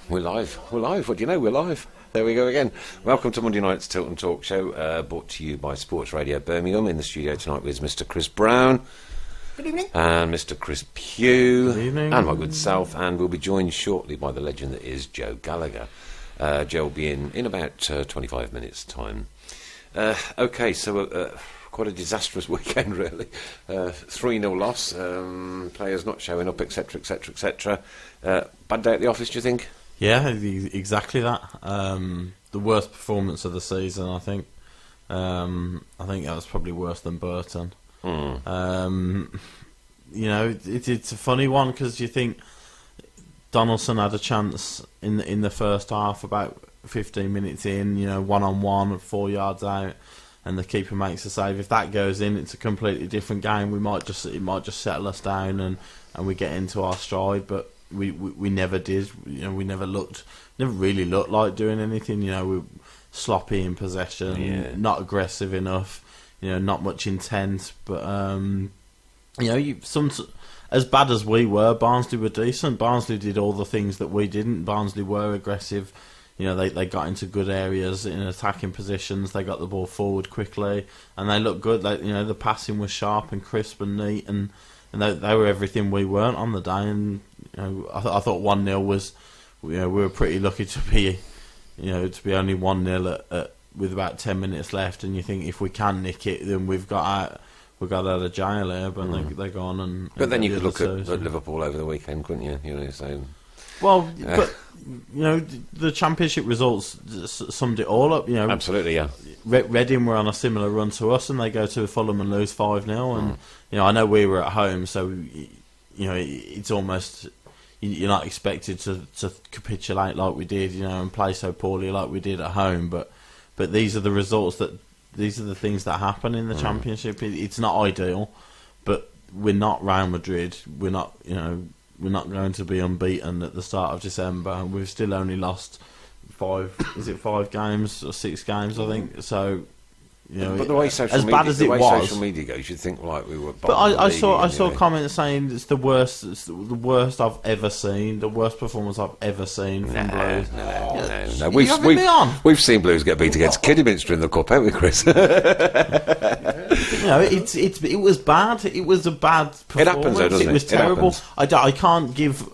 We're live. We're live. What do you know? We're live. There we go again. Welcome to Monday night's Tilton Talk show, brought to you by Sports Radio Birmingham. In the studio tonight with Mr. Chris Brown. Good evening. And Mr. Chris Pugh. Good evening. And my good self. And we'll be joined shortly by the legend that is Joe Gallagher. Joe will be in about 25 minutes' time. Okay, so quite a disastrous weekend, really. 3-0 loss, players not showing up, etc., etc., etc. Bad day at the office, do you think? Yeah, exactly that. The worst performance of the season, I think. I think that was probably worse than Burton. It's a funny one because you think Donaldson had a chance in the first half, about 15 minutes in, 1-on-1, 4 yards out, and the keeper makes a save. If that goes in, it's a completely different game. It might just settle us down and we get into our stride. But we never did. We never really looked like doing anything. We were sloppy in possession, not aggressive enough. Not much intent. But as bad as we were, Barnsley were decent. Barnsley did all the things that we didn't. Barnsley were aggressive. They got into good areas in attacking positions. They got the ball forward quickly, and they looked good. The passing was sharp and crisp and neat, and they were everything we weren't on the day. And I thought 1-0 was, we were pretty lucky to be only 1-0 with about 10 minutes left. And you think if we can nick it, then we've got out of jail here. But they go on and. But then you could look at Liverpool over the weekend, couldn't you? So. Well, but the Championship results summed it all up. Absolutely, yeah. Reading were on a similar run to us, and they go to Fulham and lose 5-0. And I know we were at home, so it's almost you're not expected to capitulate like we did, and play so poorly like we did at home. But these are the results these are the things that happen in the Championship. It's not ideal, but we're not Real Madrid. We're not We're not going to be unbeaten at the start of December, and we've still only lost 5 games or 6 games, I think. So, but the way social media goes, you'd think like we were. But I saw comments saying it's the worst I've ever seen, the worst performance I've ever seen from Blues. No. We've seen Blues get beat against Kidderminster in the cup, haven't we, Chris? It was bad. It was a bad performance. It happens, though, doesn't it? It was terrible. I can't give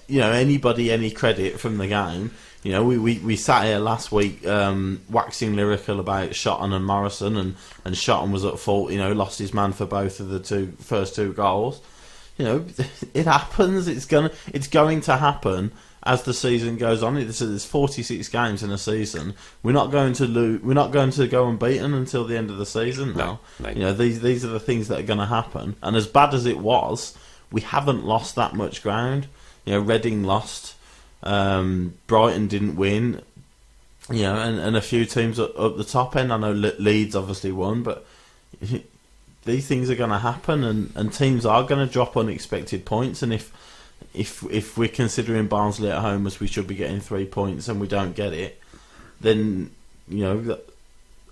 anybody any credit from the game. We sat here last week waxing lyrical about Shotton and Morrison, and Shotton was at fault. Lost his man for both of the first two goals. It happens. It's going to happen as the season goes on. There's 46 games in a season. We're not going to lose. We're not going to go unbeaten until the end of the season. No. These are the things that are going to happen. And as bad as it was, we haven't lost that much ground. Reading lost. Brighton didn't win, and a few teams up the top end. I know Leeds obviously won, but these things are going to happen, and teams are going to drop unexpected points. And if we're considering Barnsley at home as we should be getting 3 points and we don't get it, then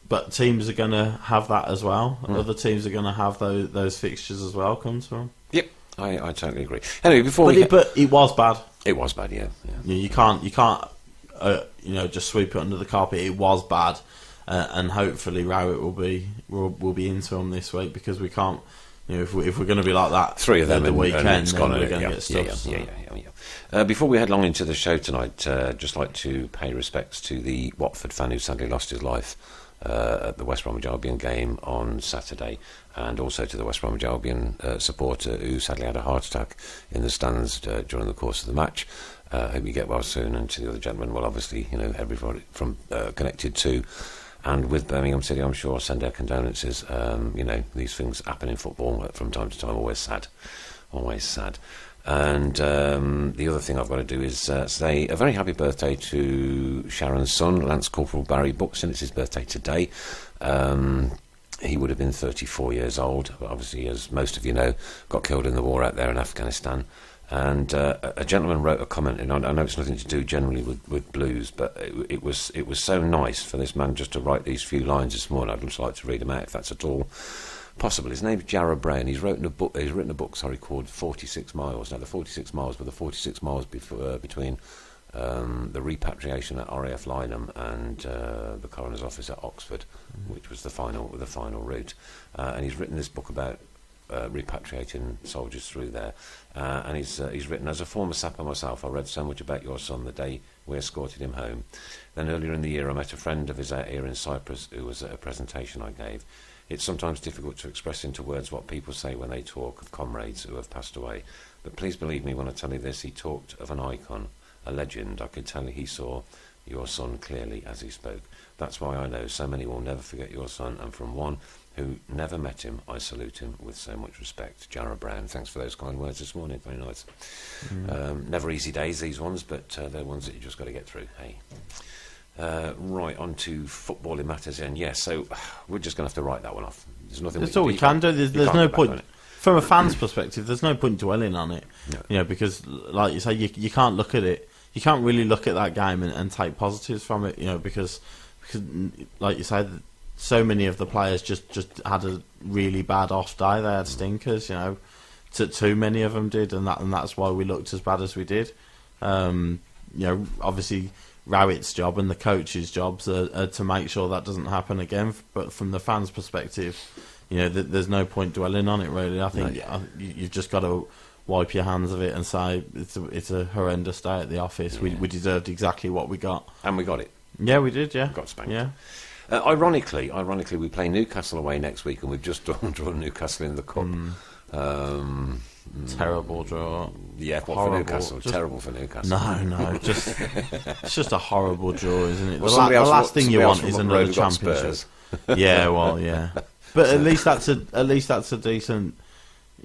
but teams are going to have that as well. Other teams are going to have those fixtures as well. Comes from. Yep, I totally agree. Anyway, but it was bad. It was bad, yeah. You can't, just sweep it under the carpet. It was bad, and hopefully Rowett will be into them this week, because we can't. If we're going to be like that, 3 of them the weekend, then we're going to get stuff. Yeah. Before we head long into the show tonight, just like to pay respects to the Watford fan who sadly lost his life at the West Bromwich Albion game on Saturday, and also to the West Bromwich Albion supporter who sadly had a heart attack in the stands during the course of the match. Hope you get well soon. And to the other gentlemen, well, obviously, everybody from connected to and with Birmingham City, I'm sure, send our condolences. These things happen in football from time to time. Always sad. And the other thing I've got to do is say a very happy birthday to Sharon's son, Lance Corporal Barry Buxton. It's his birthday today. He would have been 34 years old. Obviously, as most of you know, got killed in the war out there in Afghanistan. And a gentleman wrote a comment, and I know it's nothing to do generally with Blues, but it was so nice for this man just to write these few lines this morning. I'd just like to read them out, if that's at all possible. His name's Jarrah Bray, and he's written a book called 46 Miles. Now, the 46 miles were the 46 miles between the repatriation at RAF Lynham and the coroner's office at Oxford, which was the final route. And he's written this book about repatriating soldiers through there. And he's written, as a former sapper myself, I read so much about your son the day we escorted him home. Then earlier in the year I met a friend of his out here in Cyprus who was at a presentation I gave. It's sometimes difficult to express into words what people say when they talk of comrades who have passed away. But please believe me when I tell you this, he talked of an icon, a legend. I could tell he saw your son clearly as he spoke. That's why I know so many will never forget your son, and from one who never met him, I salute him with so much respect. Jarrah Brown, thanks for those kind words this morning, very nice. Never easy days, these ones, but they're ones that you just got to get through, hey. Right, on to footballing matters then. Yes, so we're just going to have to write that one off. There's nothing. That's all we can do. There's no point. From a fan's perspective, there's no point dwelling on it. No. You know, because, like you say, you can't look at it. You can't really look at that game and take positives from it, you know, because like you said, so many of the players just had a really bad off day. They had stinkers, you know. Too many of them did, and that's why we looked as bad as we did. You know, obviously Rowett's job and the coach's jobs are to make sure that doesn't happen again. But from the fans' perspective, you know, there's no point dwelling on it really. I think you've just got to wipe your hands of it and say it's a horrendous day at the office. Yeah. We deserved exactly what we got, and we got it. Yeah, we did. Yeah, we got spanked. Yeah. Ironically, we play Newcastle away next week, and we've just drawn Newcastle in the cup. Terrible draw. Yeah, for Newcastle. Terrible for Newcastle. No, it's just a horrible draw, isn't it? Well, the last thing you want is another championship. Yeah, well, yeah, but at least that's a decent.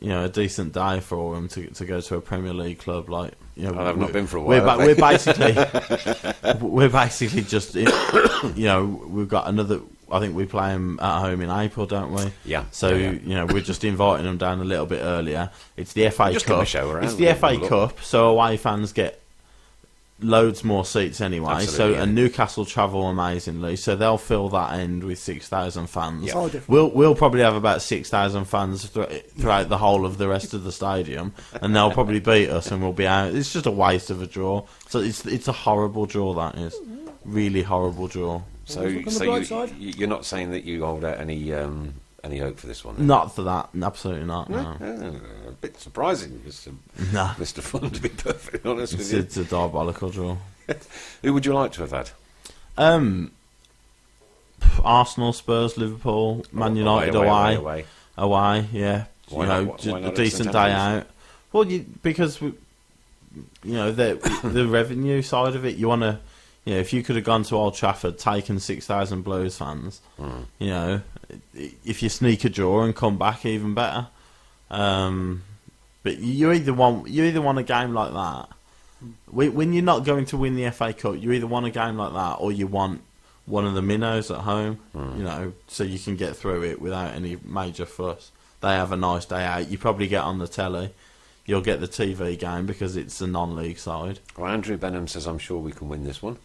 You know, a decent day for them to go to a Premier League club. Like, you know, I've not been for a while. We're basically just, you know, we've got another. I think we play them at home in April, don't we? Yeah. So you know, we're just inviting them down a little bit earlier. It's the FA just Cup. Show around, it's the FA Cup, so away fans get loads more seats anyway. Absolutely, and Newcastle travel amazingly, so they'll fill that end with 6,000 fans. Yeah. We'll probably have about 6,000 fans throughout the whole of the rest of the stadium, and they'll probably beat us, and we'll be out. It's just a waste of a draw. So it's a horrible draw. That is really horrible draw. So you're not saying that you hold out any hope for this one? Then? Not for that. Absolutely not. No. A bit surprising, Mr. Fun, to be perfectly honest with you. It's a diabolical draw. Who would you like to have had? Arsenal, Spurs, Liverpool, Man United away. Yeah. Why not a decent day out. Well, because the revenue side of it. You want to. You know, if you could have gone to Old Trafford, taken 6,000 Blues fans, you know, if you sneak a draw and come back, even better. But you either want a game like that. When you're not going to win the FA Cup, you either want a game like that, or you want one of the minnows at home. You know, so you can get through it without any major fuss. They have a nice day out. You probably get on the telly. You'll get the TV game because it's a non-league side. Well, Andrew Benham says, "I'm sure we can win this one."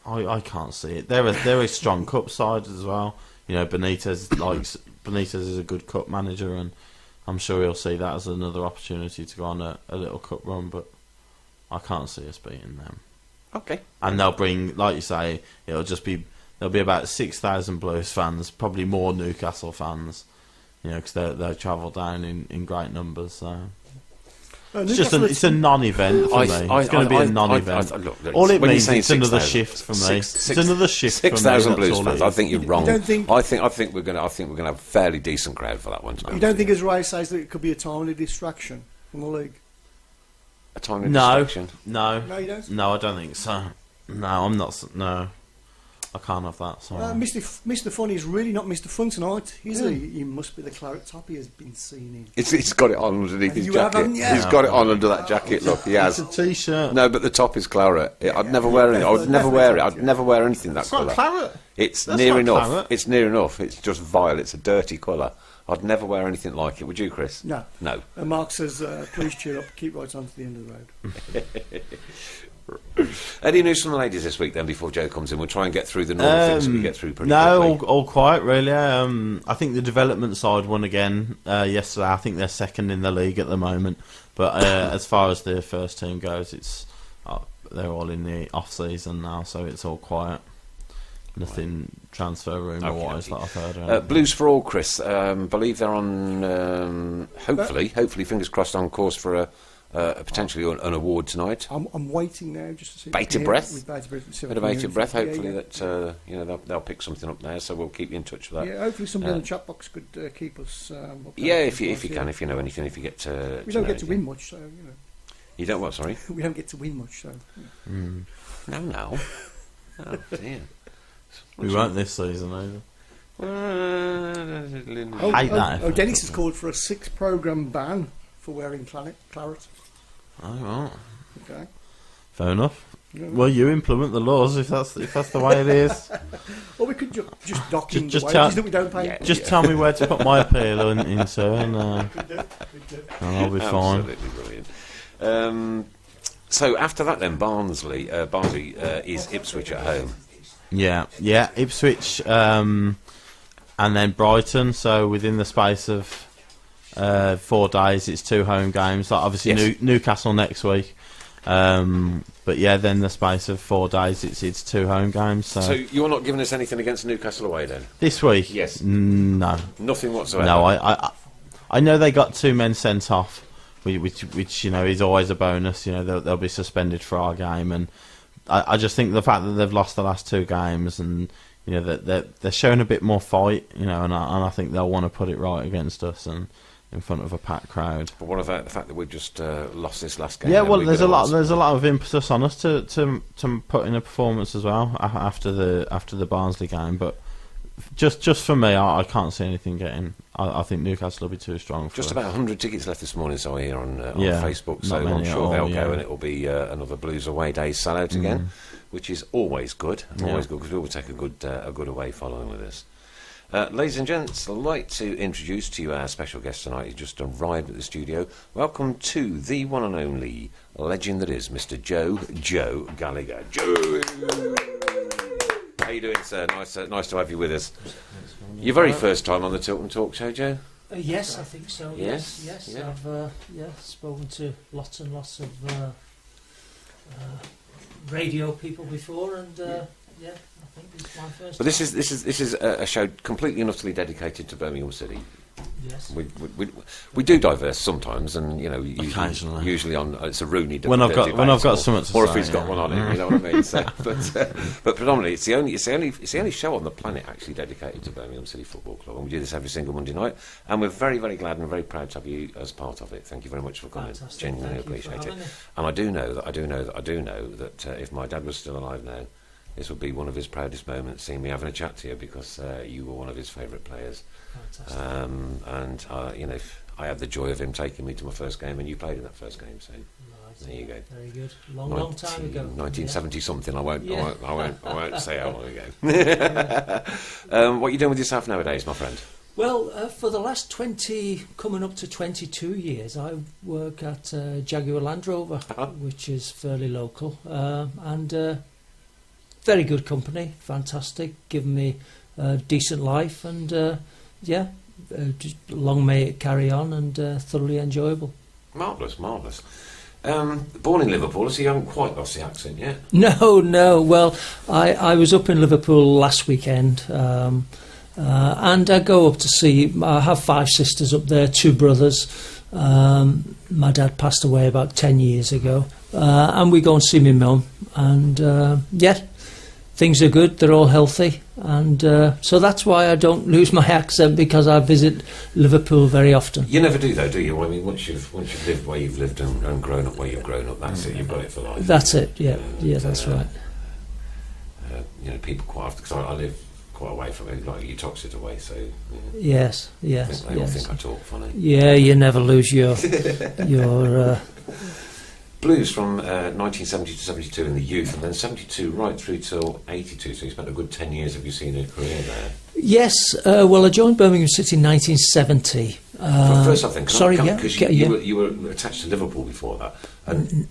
I can't see it. They're a strong cup side as well. You know, Benitez is a good cup manager, and I'm sure he'll see that as another opportunity to go on a little cup run. But I can't see us beating them. Okay. And they'll bring, like you say, there'll be about 6,000 Blues fans, probably more Newcastle fans. You know, because they'll travel down in great numbers. So. It's a non-event for me. It's going to be a non-event. All it means is another shift for me. It's another shift for me. 6,000 Blues fans. I think you're wrong. I think we're going to have a fairly decent crowd for that one. You don't think, as Ray says, that it could be a timely distraction from the league? A timely distraction? No, you don't. No, I don't think so. No, I'm not. No, I can't have that. Sorry. Mr. Fun is really not Mr. Fun tonight, is he? He must be the claret top he has been seen in. He's got it on underneath his jacket. He's got it on under that jacket. Look, he has. It's a t-shirt. No, but the top is claret. I'd never wear anything. I'd never wear it. I'd never wear anything that colour. It's not claret. It's near enough. Claret. It's near enough. It's just vile. It's a dirty colour. I'd never wear anything like it. Would you, Chris? No. No. And Mark says, please cheer up. Keep right on to the end of the road. Any news from the ladies this week then before Joe comes in? We'll try and get through the normal things that we get through pretty quickly. All quiet really. I think the development side won again yesterday. I think they're second in the league at the moment. But as far as the first team goes, it's they're all in the off season now, so it's all quiet. Nothing transfer rumour wise that I've heard. Blues for All, Chris. Believe they're on. Hopefully, fingers crossed, on course for a potentially an award tonight. I'm waiting now just to see. Bated breath. With bated breath. Bit of bated breath. Hopefully that they'll pick something up there. So we'll keep you in touch with that. Yeah, hopefully somebody in the chat box could keep us. If you can, if you know anything, if you get to. We don't get to win much, so You don't what? Sorry. We don't get to win much, so. No. Oh dear. We won't this season either. Hate that. Dennis has called for a 6-program ban for wearing claret. Oh, right. Okay. Fair enough. Yeah. Well, you implement the laws if that's the way it is. Or we could just dock in just the wages that we don't pay. Tell me where to put my appeal in, sir, and I'll be fine. Absolutely brilliant. So after that, then Barnsley is Ipswich at home. Yeah, Ipswich, and then Brighton. So within the space of 4 days, it's 2 home games. Like obviously Newcastle next week, but then the space of 4 days, it's 2 home games. So you're not giving us anything against Newcastle away then? This week? Yes. No. Nothing whatsoever. No, I know they got 2 men sent off, which is always a bonus. They'll be suspended for our game, and I just think the fact that they've lost the last 2 games, and that they're showing a bit more fight, and I think they'll want to put it right against us and in front of a packed crowd. But what about the fact that we've just lost this last game? Yeah, well, there's a lot of impetus on us to put in a performance as well after the Barnsley game, but. Just for me, I can't see anything getting. I think Newcastle will be too strong. Just about 100 tickets left this morning, so I hear on Facebook. So I'm sure they'll go, and it will be another Blues away day sellout again, which is always good. Always good because we will take a good away following with us. Ladies and gents, I'd like to introduce to you our special guest tonight. He's just arrived at the studio. Welcome to the one and only legend that is Mr. Joe Gallagher. Joe. How you doing, sir? Nice to have you with us. Your very first time on the Tilton Talk show, Joe? Yes, I think so. Yes. Yeah. I've spoken to lots and lots of radio people before, and I think it's my first. But this is a show completely and utterly dedicated to Birmingham City. Yes. We do diverse sometimes, and occasionally. Usually on it's a Rooney. When I've got something to or say, if he's got one on it, you know what I mean. So, but predominantly, it's the only show on the planet actually dedicated to Birmingham City Football Club, and we do this every single Monday night, and we're very, very glad and very proud to have you as part of it. Thank you very much for coming. Fantastic. Genuinely appreciate it. And I do know that if my dad was still alive now, this would be one of his proudest moments, seeing me having a chat to you, because you were one of his favourite players. Fantastic. I had the joy of him taking me to my first game, and you played in that first game. So there you go. Very good. Long time ago. 1970 something. I won't say how long ago. What are you doing with yourself nowadays, my friend? Well, for the last 20, coming up to 22 years, I work at Jaguar Land Rover, which is fairly local, and very good company, fantastic, giving me a decent life, and just long may it carry on, and thoroughly enjoyable. Marvellous. Born in Liverpool, so you haven't quite lost the accent yet? No. Well, I was up in Liverpool last weekend, and I go up to see. I have 5 sisters up there, 2 brothers. My dad passed away about 10 years ago, and we go and see my mum, and things are good, they're all healthy, and so that's why I don't lose my accent, because I visit Liverpool very often. You never do though, do you? Well, I mean, once you've lived where you've lived and grown up where you've grown up, that's it, you've got it for life. That's it, yeah, that's right. People quite often, because I live quite away from it, like you Toxteth away, so... Yes. They all think I talk funny. Yeah, you never lose your... Blues from 1970 to 72 in the youth, and then 72 right through till 82, so you spent a good 10 years of your senior career there. Yes, well, I joined Birmingham City in 1970. First off then, because you you were attached to Liverpool before that, and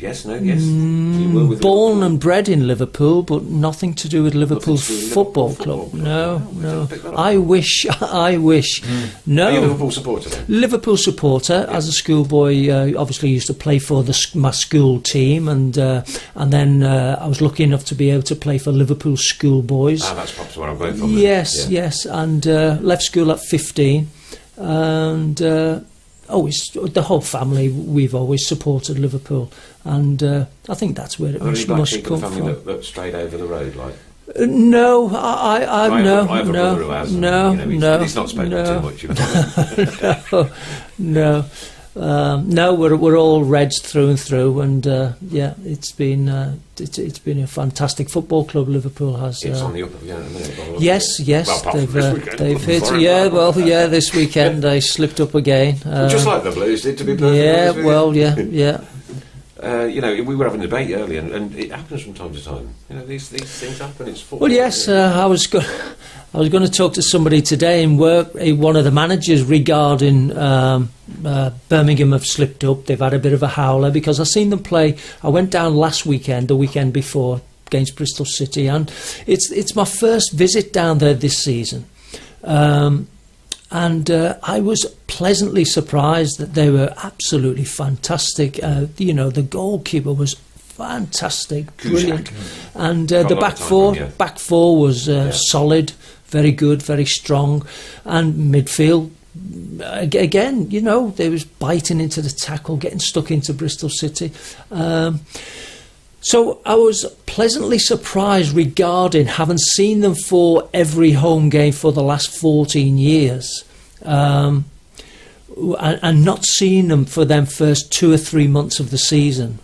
Yes, no, yes. You were with Born Liverpool. and bred in Liverpool, but nothing to do with Liverpool to do with Football Liverpool Club. Football No, Club. No, no. pick that up. I wish. No. Are you a Liverpool supporter then? Liverpool supporter. As a schoolboy, obviously used to play for my school team, and then I was lucky enough to be able to play for Liverpool schoolboys. That's perhaps where I'm going from. Yes, Yeah. yes, and left school at 15, and always the whole family, we've always supported Liverpool, and I think that's where it Are there any black must people in come the family from. that strayed over the road, like? No, I I no, have a brother who has, no, and, no, he's not spoken no, too much. You know? no. No, we're all Reds through and through, and it's been a fantastic football club. Liverpool has. It's on the up again at the minute. Well, Yes, Well, apart from this weekend. they've hit. Sorry. This weekend they slipped up again. Just like the Blues did, to be perfectly yeah, honest with you. well, yeah. We were having a debate earlier, and it happens from time to time. You know, these things happen. It's football. Well, yes, I was going to talk to somebody today in work, one of the managers, regarding Birmingham have slipped up. They've had a bit of a howler because I've seen them play. I went down last weekend, the weekend before, against Bristol City, and it's my first visit down there this season. And I was pleasantly surprised that they were absolutely fantastic. The goalkeeper was fantastic, brilliant, and the back four was solid, very good, very strong, and midfield. Again, they was biting into the tackle, getting stuck into Bristol City. So I was pleasantly surprised regarding having seen them for every home game for the last 14 years, and not seeing them for them first 2 or 3 months of the season.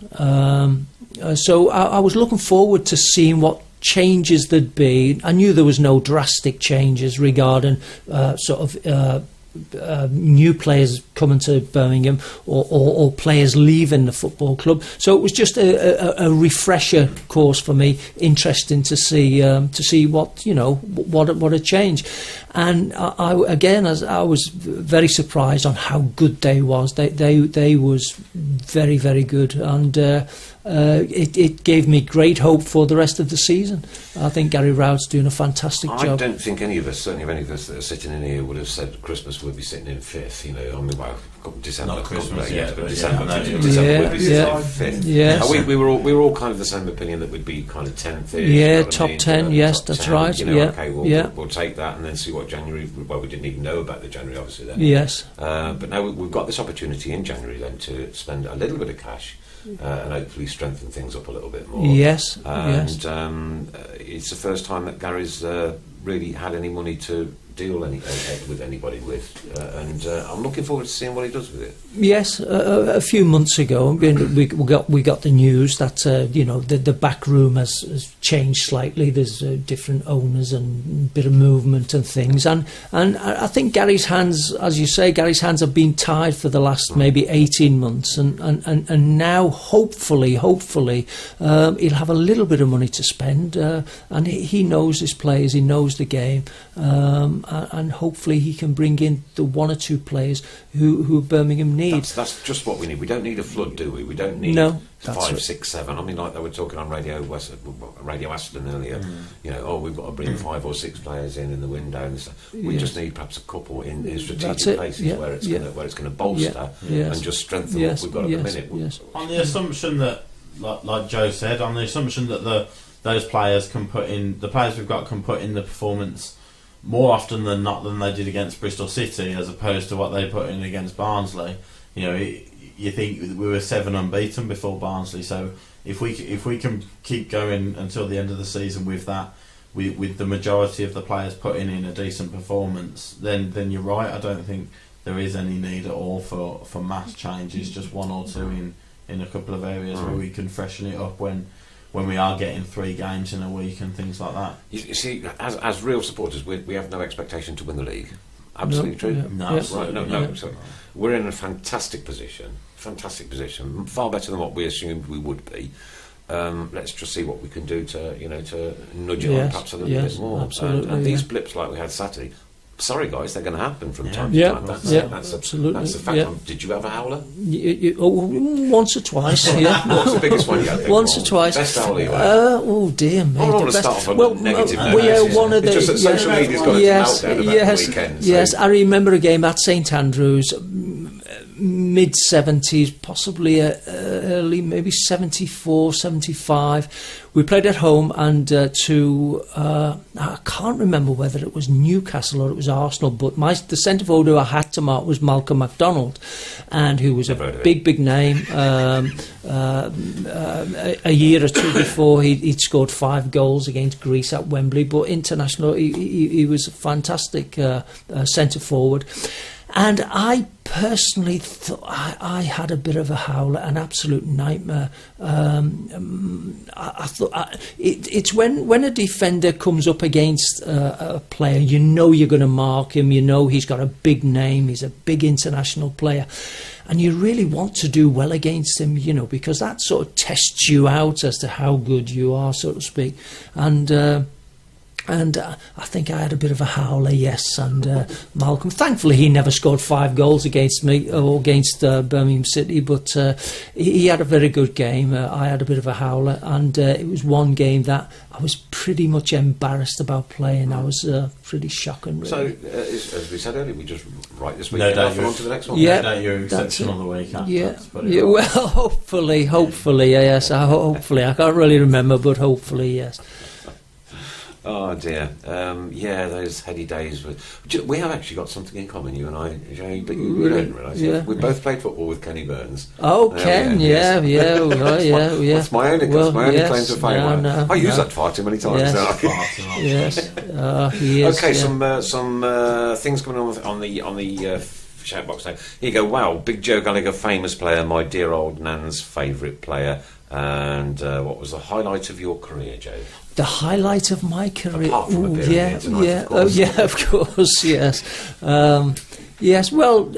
So I was looking forward to seeing what changes there'd be. I knew there was no drastic changes regarding new players coming to Birmingham or players leaving the football club. So it was just a refresher course for me. Interesting to see what a change. And I was very surprised on how good they was. They was very, very good, and it gave me great hope for the rest of the season. I think Gary Rowd's doing a fantastic job. I don't think any of us, certainly any of us that are sitting in here, would have said Christmas would be sitting in fifth. December. Not Christmas yet, but December. yeah, December would be sitting yeah. in fifth. Yes. We were all kind of the same opinion that we'd be kind of 10th. Yeah, top 10. Yes, that's 10, right. Okay, we'll take that and then see what January. Well, we didn't even know about the January, obviously. Then. Yes. But now we've got this opportunity in January then to spend a little bit of cash. And hopefully strengthen things up a little bit more. Yes, and yes. It's the first time that Gary's really had any money to deal with anybody with, and I'm looking forward to seeing what he does with it. Yes, a few months ago, we got the news that the back room has changed slightly. There's different owners and a bit of movement and things, and I think Gary's hands, as you say, have been tied for the last maybe 18 months, and now hopefully he'll have a little bit of money to spend, and he knows his players, he knows the game. And hopefully he can bring in the 1 or 2 players who Birmingham need. That's just what we need. We don't need a flood, do we? We don't need 5, 6, 7. I mean, like they were talking on Radio Aston earlier. We've got to bring 5 or 6 players in the window. And stuff. We just need perhaps a couple in strategic places where it's going to bolster and just strengthen what we've got at the minute. Yes. On the assumption that, like Joe said, on the assumption that those players can put in, the players we've got can put in the performance more often than not than they did against Bristol City, as opposed to what they put in against Barnsley. You think we were 7 unbeaten before Barnsley, so if we can keep going until the end of the season with that, with the majority of the players putting in a decent performance, then you're right. I don't think there is any need at all for mass changes. Just 1 or 2 in a couple of areas where we can freshen it up when we are getting 3 games in a week and things like that. You see, as real supporters, we have no expectation to win the league. Absolutely true. Yeah. No, absolutely. Right, no. So we're in a fantastic position, far better than what we assumed we would be. Let's just see what we can do to nudge it on perhaps a little bit more. Absolutely, and these blips like we had Saturday, sorry guys, they're going to happen from time Yeah. to time. That's Absolutely. That's the fact. Yeah. Did you have a howler? Once or twice, yeah. What's the biggest one you had? Once or twice. Best howler you had? Oh dear me. I don't want to The start best- off on well, a negative note. we are one of the. It's just that social media's got its meltdown about the weekend. So. Yes. I remember a game at St Andrews, mid 70s, possibly early, maybe 74, 75. We played at home, and I can't remember whether it was Newcastle or it was Arsenal, but the centre forward who I had to mark was Malcolm MacDonald, and who was a big name. A year or two before, he'd scored 5 goals against Greece at Wembley, but international, he was a fantastic centre forward. And I personally thought I had a bit of a howler, an absolute nightmare. I thought it's when a defender comes up against a player, you know you're going to mark him, you know he's got a big name, he's a big international player, and you really want to do well against him, you know, because that sort of tests you out as to how good you are, so to speak. And I think I had a bit of a howler, yes. And Malcolm, thankfully, he never scored 5 goals against me or against Birmingham City, but he had a very good game. I had a bit of a howler, and it was one game that I was pretty much embarrassed about playing. I was pretty shocking, really. So, as we said earlier, we just write this week No and doubt on to the next one. Yeah, no doubt you're exceptional the week after. Yeah. Well, hopefully, yes. Hopefully, I can't really remember, but hopefully, yes. Oh dear, those heady days. We have actually got something in common, you and I, Jay, but you don't realise. Yeah. We both played football with Kenny Burns. Oh, Ken, yeah. That's my only claim to fame. No, I use that far too many times. Yes, he is. Okay, some things coming on the shout box now. Here you go. Wow, Big Joe Gallagher, famous player, my dear old Nan's favourite player. And what was the highlight of your career, Joe? The highlight of my career? Apart from appearing here tonight, of course. Of course, yes. Yes, well,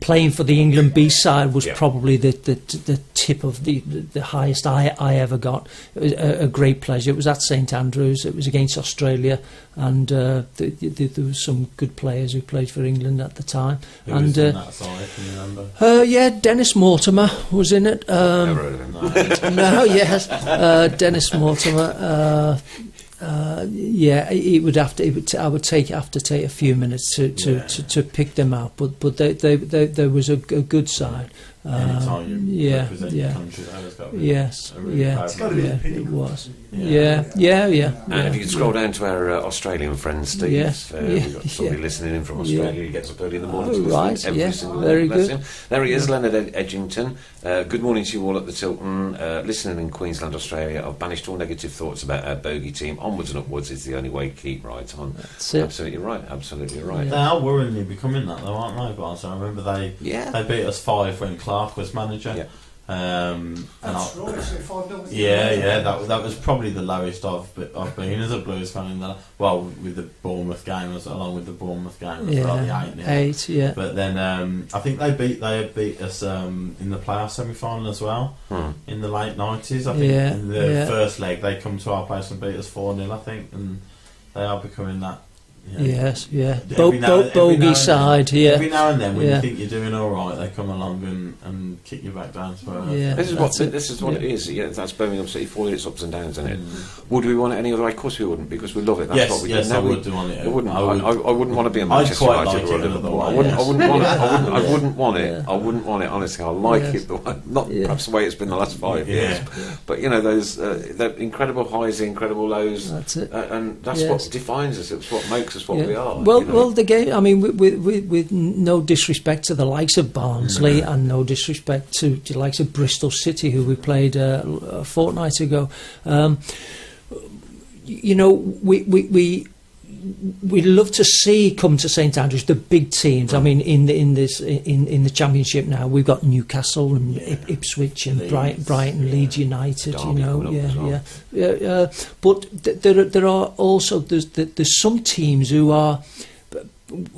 playing for the England B side was probably the tip of the highest I ever got. It was a great pleasure. It was at St Andrews. It was against Australia, and there was some good players who played for England at the time. Who was on that side? Can you remember? Dennis Mortimer was in it. Never heard of him. No, yes, Dennis Mortimer. He would have to. I would have to take a few minutes to pick them out, but there was a good side. Anytime you represent your country, that has got to be a really proud moment. It was. And if you could scroll down to our Australian friend Steve, we've got somebody listening in from Australia. He gets up early in the morning to listen every single very morning. good. There he is, Leonard Edgington. Good morning to you all at the Tilton. Listening in Queensland, Australia. I've banished all negative thoughts about our bogey team. Onwards and upwards is the only way to keep right on. That's it. Absolutely right. They are worryingly becoming that, though, aren't they, Barnes? I remember they beat us 5 when Clark was manager. Yeah. That's right, so 5-0. That was probably the lowest I've been as a Blues fan with the Bournemouth game, along with the Bournemouth game, it was like the 8, yeah. But then I think they beat us in the playoff semi-final as well in the late 90s. I think in the first leg they come to our place and beat us 4-0, I think, and they are becoming that. Yes, Bogey side, Every now and then, when you think you're doing all right, they come along and kick you back down to earth. Yeah, this is what it is. Yeah, that's Birmingham City for its ups and downs, isn't it? Would we want it any other way? Of course we wouldn't, because we love it. That's what we do. I would want it. I wouldn't want to be a Manchester United or a Liverpool. I wouldn't want it. I wouldn't want it. Honestly, I like it. Perhaps the way it's been the last 5 years. But you know, those the incredible highs, the incredible lows. That's it. And that's what defines us. It's what makes us what we are. Well, the game. I mean, with no disrespect to the likes of Barnsley and no disrespect to the likes of Bristol City, who we played a fortnight ago. We love to see come to St Andrews the big teams. I mean, in the Championship now, we've got Newcastle and Ipswich and Brighton, Leeds United. But there are also there's some teams who are,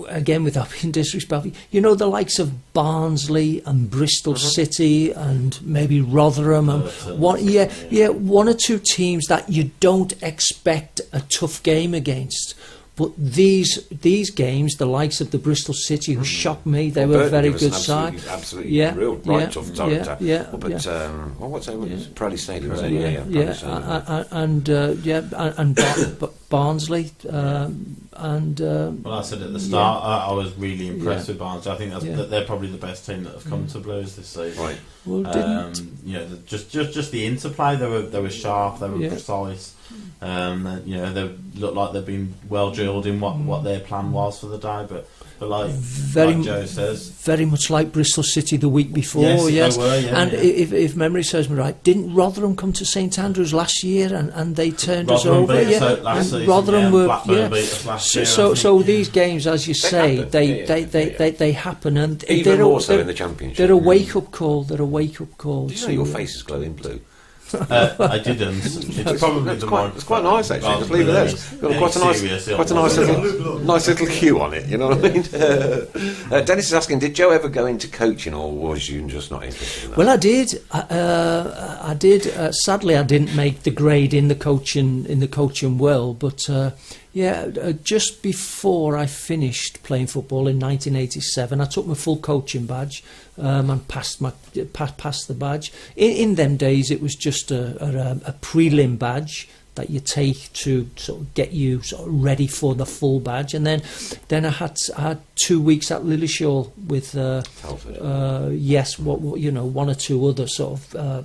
again, without being disrespectful, the likes of Barnsley and Bristol City and maybe Rotherham and one or two teams that you don't expect a tough game against. But these games, the likes of the Bristol City, who shocked me, they were a very good side. Absolutely, real right tough attack. But what's over? Praddy Stadium, was it? Barnsley. Well, I said at the start, I was really impressed with Barnsley. I think that they're probably the best team that have come to Blues this season. Right. Well, just the interplay. They were sharp. They were precise. They looked like they've been well drilled in what their plan was for the day. But like Joe says, very much like Bristol City the week before. Yes. They were, and if memory serves me right, didn't Rotherham come to St Andrews last year and they turned us over? Rotherham were. Blackburn beat us last year. So these games, as you say, they happen, and even more so in the Championship. They're a wake up call. Did you know your face is glowing blue? I didn't. It's probably it's quite nice actually. Just leave it there. It's got quite a nice little hue on it. You know what I mean? Dennis is asking, did Joe ever go into coaching, or was you just not interested in that? Well, I did. I did. Sadly, I didn't make the grade in the coaching world, but. Just before I finished playing football in 1987, I took my full coaching badge and passed the badge. In them days, it was just a prelim badge that you take to sort of get you sort of ready for the full badge, and then I had 2 weeks at Lilleshall with one or two other sort of.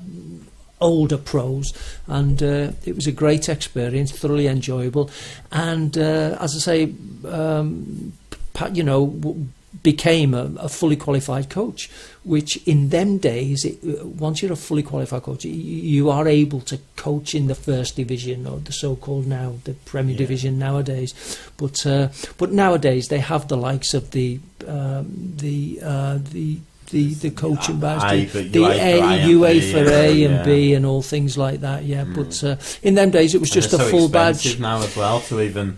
Older pros, and it was a great experience, thoroughly enjoyable, and as I say, became a fully qualified coach, which in them days, once you're a fully qualified coach, you are able to coach in the first division, or the so-called now the Premier Division nowadays, but nowadays they have the likes of the coaching badge, the UEFA A and B and all things like that. But in them days it was just a full badge. Now as well to even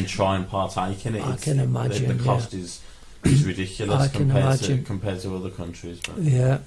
try and partake in it. I can imagine the cost is ridiculous compared to other countries. But. Yeah.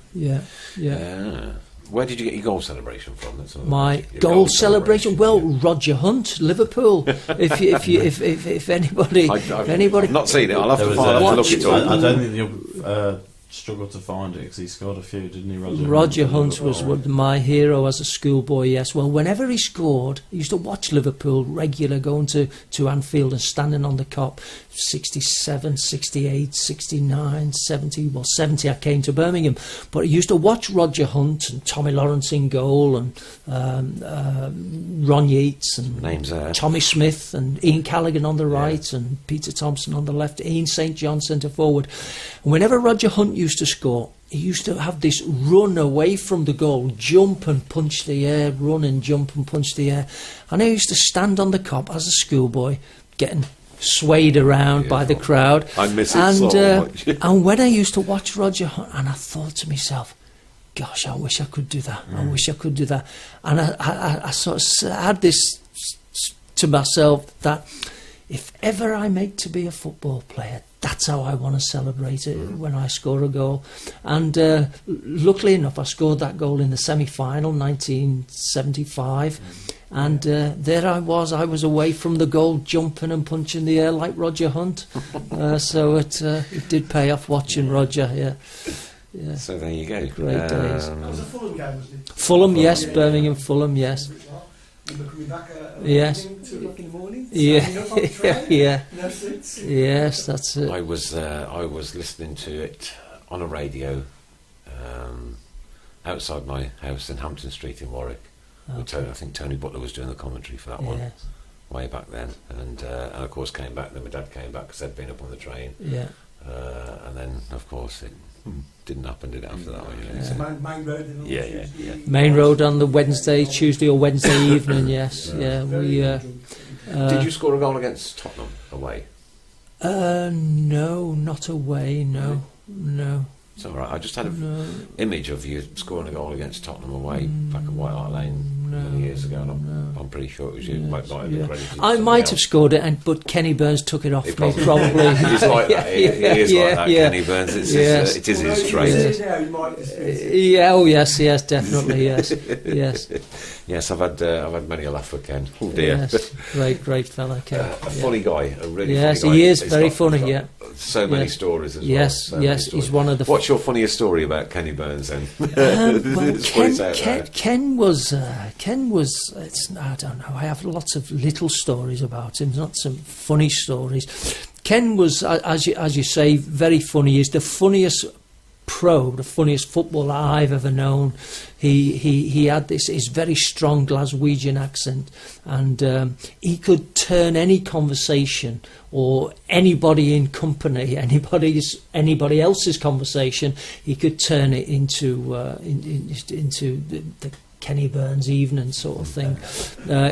Where did you get your goal celebration from? My goal celebration? Well, Roger Hunt, Liverpool. If anybody, I've not seen it. I'll have to look it up. I don't think you'll struggled to find it because he scored a few, didn't he, Roger Hunt was my hero as a schoolboy, yes. Well, whenever he scored, I used to watch Liverpool regular, going to Anfield and standing on the Kop. 67, 68, 69, 70. Well, 70 I came to Birmingham. But I used to watch Roger Hunt and Tommy Lawrence in goal, and Ron Yeats and names Tommy Smith and Ian Callaghan on the right and Peter Thompson on the left, Ian St John centre forward. And whenever Roger Hunt used to score, he used to have this run away from the goal, jump and punch the air, run and jump and punch the air. And I used to stand on the Kop as a schoolboy, getting swayed around by the crowd. I miss it so much. And when I used to watch Roger Hunt, and I thought to myself, gosh, I wish I could do that. I wish I could do that. And I sort of had this to myself that if ever I make to be a football player, that's how I want to celebrate it when I score a goal. And luckily enough, I scored that goal in the semi-final, 1975. And there I was away from the goal, jumping and punching the air like Roger Hunt. So it did pay off watching Roger, yeah. So there you go. Great days. That was a Fulham game, wasn't it? Fulham, yes, Birmingham, Fulham, yes. Remember coming back yes. 2 o'clock in the morning? Yeah. No seats. Yes, that's it. I was listening to it on a radio outside my house in Hampton Street in Warwick. Okay. I think Tony Butler was doing the commentary for that one way back then, and of course came back. Then my dad came back because they'd been up on the train. Yeah. And then of course it didn't happen, did it, after that one? It's main road. Yeah. Main road on the Tuesday or Wednesday evening. Yes. Yeah. We. Did you score a goal against Tottenham away? No, not away. No. It's all right. I just had an image of you scoring a goal against Tottenham away back at White Hart Lane. many years ago, and I'm pretty sure it was you. Might have been credited to I somebody might else. have scored it, but Kenny Burns took it off He me, probably- probably. He's like that. He is like that, Kenny Burns. It is his Although you trait. say now, you might dispute it. Yeah, oh yes, definitely, yes. Yes, I've had many a laugh with Ken. Oh dear. Yes, great fella, Ken. A funny guy, a really Yes, funny guy. he is He's very got- funny, he's got yeah. So many Yes. stories as Yes, well. So many yes, stories. he's one of the. What's your funniest story about Kenny Burns then? Well, Let's put it out there. Ken was. I don't know. I have lots of little stories about him, not some funny stories. Ken was, as you say, very funny. He's the funniest the funniest footballer I've ever known. He had his very strong Glaswegian accent, and he could turn any conversation or anybody in company, anybody else's conversation, he could turn it into the Kenny Burns evening sort of thing.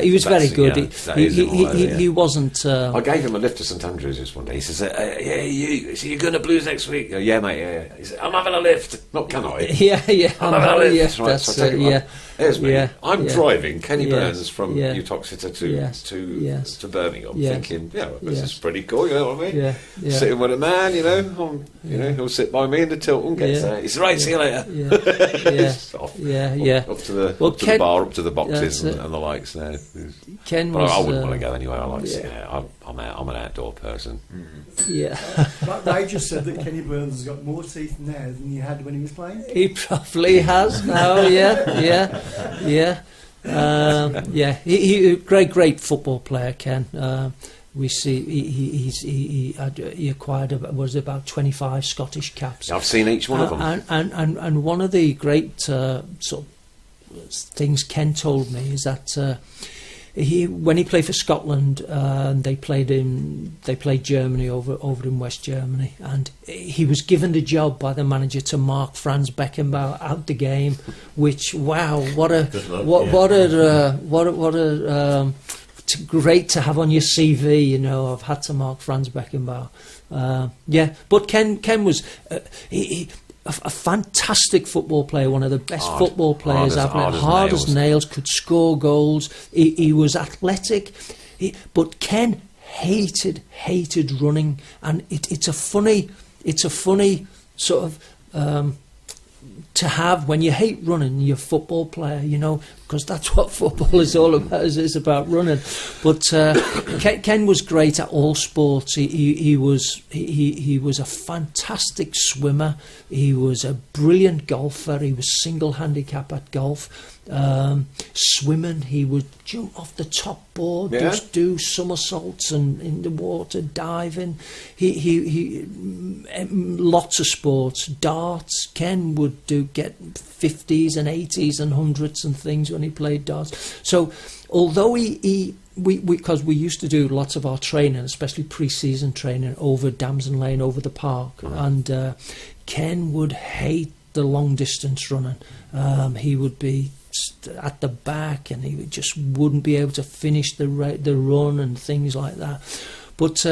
He was very good. He wasn't. I gave him a lift to St Andrews this one day. He says, you're going to Blues next week? I go, yeah, mate, yeah. He said, I'm having a lift. Not can I? Yeah. I'm having a lift. Yeah, Right, that's so I tell you what, here's me. Yeah, I'm yeah. driving Kenny Yes, Burns from yeah. Uttoxeter to Birmingham, Yeah. thinking, this Yes. is pretty cool, you know what I mean? Yeah. Sitting with a man, he'll sit by me in the Tilton, gets there. He says, right, see you later. Yeah. Up to the Ken- bar, up to the boxes that's and the likes there. Ken But was. I wouldn't want to go anywhere. I like sitting out. I'm an outdoor person. Yeah. But they just said that Kenny Burns has got more teeth now than you had when he was playing. He probably has now. Yeah. He great football player, Ken. We see he acquired about 25 Scottish caps. I've seen each one of them. And one of the great sort of things Ken told me is that when he played for Scotland, they played Germany over in West Germany, and he was given the job by the manager to mark Franz Beckenbauer out the game. Which what a great to have on your CV. I've had to mark Franz Beckenbauer. But Ken was a fantastic football player, one of the best football players I've met. Hard as nails, could score goals. He was athletic, but Ken hated running, and it's a funny sort of. To have when you hate running, you're a football player, because that's what football is all about. It's about running. But Ken was great at all sports. He was a fantastic swimmer. He was a brilliant golfer. He was single handicap at golf. Swimming, he would jump off the top board, just do somersaults and in the water, diving. He lots of sports. Darts, Ken would get 50s and 80s and 100s and things when he played darts. So although because we used to do lots of our training, especially pre-season training, over Damson Lane, over the park, and Ken would hate the long distance running. He would be at the back, and he just wouldn't be able to finish the run and things like that. But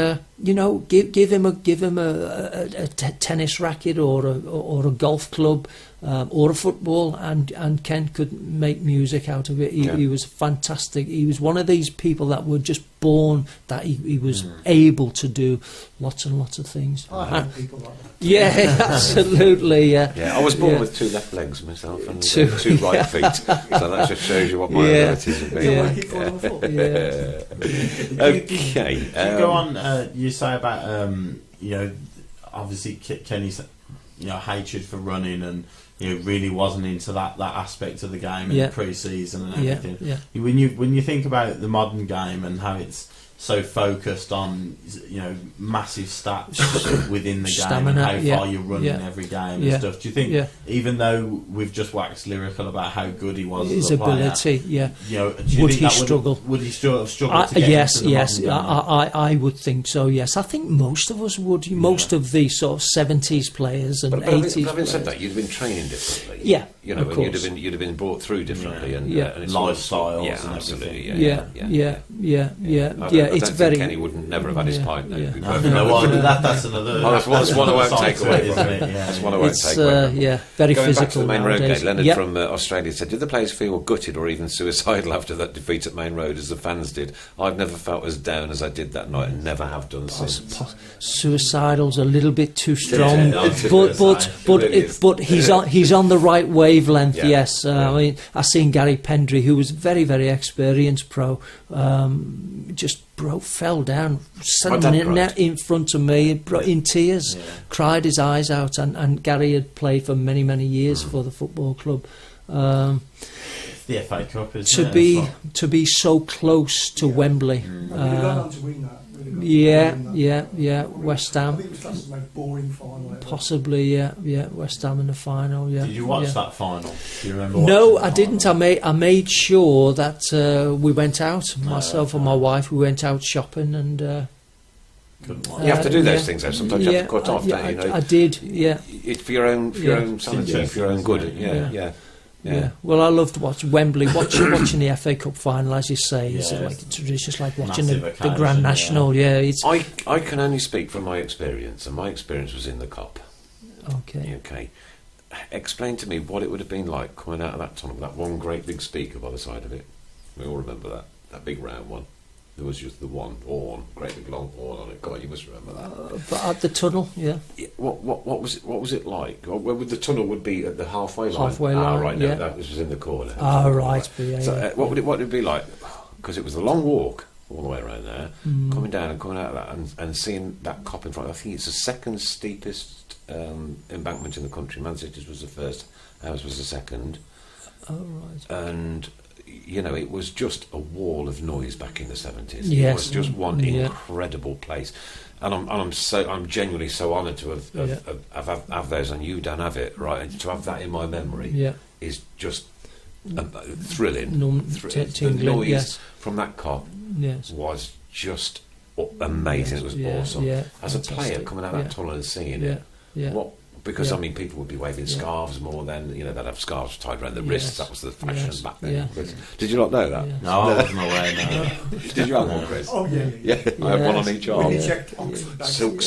give him a tennis racket or a golf club or a football, and Ken could make music out of it. He was fantastic. He was one of these people that were just born that he was able to do lots and lots of things. I have people like that. Yeah, absolutely. Yeah, I was born with two left legs myself and two right feet, so that just shows you what my abilities would be. Okay. You go on. You say about obviously Kenny's hatred for running, and really wasn't into that aspect of the game in the pre-season and everything. When you think about the modern game and how it's so focused on massive stats within the Stamina, game and how far you're running every game and stuff, do you think even though we've just waxed lyrical about how good he was his as a player, ability, do you would think he that struggle? Would he have struggled to get yes, into the yes, modern game? I would think so. Yes, I think most of us would. Most of the sort of 70s players and 80s. Having players. said that, you'd have been training differently. Yeah, and of course. you'd have been brought through differently, and it's lifestyles, yeah, and absolutely, everything. Yeah. I it's don't very. think Kenny would never have had his pint. Yeah. That's another. Oh, that's one I won't take away from isn't it. it? Yeah. That's one I won't It's take away from it. very Going physical back to the Main Road nowadays. game, Leonard Yep. from Australia said, "Did the players feel gutted or even suicidal after that defeat at Main Road as the fans did? I've never felt as down as I did that night, and never have done since." Suicidal's a little bit too strong, no, but he's on the right wavelength. Yeah. Yes, I mean, I seen Gary Pendry, who was very, very experienced pro, just fell down suddenly in front of me in tears, cried his eyes out, and Gary had played for many, many years for the football club. The FA Cup, isn't it? To be so close to Wembley. We've gone on to win that. Really Yeah. West I Ham, think it was classed as the most boring final ever. possibly. Yeah. West Ham in the final. Yeah. Did you watch yeah. that final? Do you remember? No, watching I the didn't. final? I made sure that we went out. Myself and my wife, we went out shopping, and Couldn't watch. You have to do those yeah. things though. Sometimes you have to cut off, yeah, don't you? You know? I did. Yeah. It's for your own sanity, for your own good. Yeah. Well, I loved watching Wembley, watching the FA Cup final, as you say. It's Yeah, like it's just like watching massive the occasion, Grand National. Yeah, it's I can only speak from my experience, and my experience was in the Cup. okay. Okay. Explain to me what it would have been like coming out of that tunnel with that one great big speaker by the side of it. We all remember that big round one. There was just the one horn, great big long horn on it. God, you must remember that. But at the tunnel, yeah. What was it like? Where would the tunnel would be at the halfway line? Halfway line, right. yeah. No, that was in the corner. Right. But yeah, So yeah. what would it be like? Because it was a long walk all the way around there, coming down and coming out of that, and seeing that Cop in front. I think it's the second steepest embankment in the country. Man City's was the first, ours was the second, Right. and you know it was just a wall of noise back in the 70s. Yes. It was just one Yeah. incredible place, and I'm genuinely so honoured to have those, and you don't have it, right? And to have that in my memory Yeah. is just thrilling. The Tingling, noise yes. from that Cop Yes. was just amazing. It was awesome. Yeah, As a player fantastic. coming out of that tunnel and seeing Yeah. it, Yeah. because Yeah. I mean, people would be waving Yeah. scarves more than they'd have scarves tied around the Yes. wrists. That was the fashion Yes. back then. Yeah. But did you not know that? Yeah. No, I wasn't aware. No. Did you have one, Chris? Oh, yeah. Yeah, I had one on Yes. each When arm. you checked Oxford bags, Silk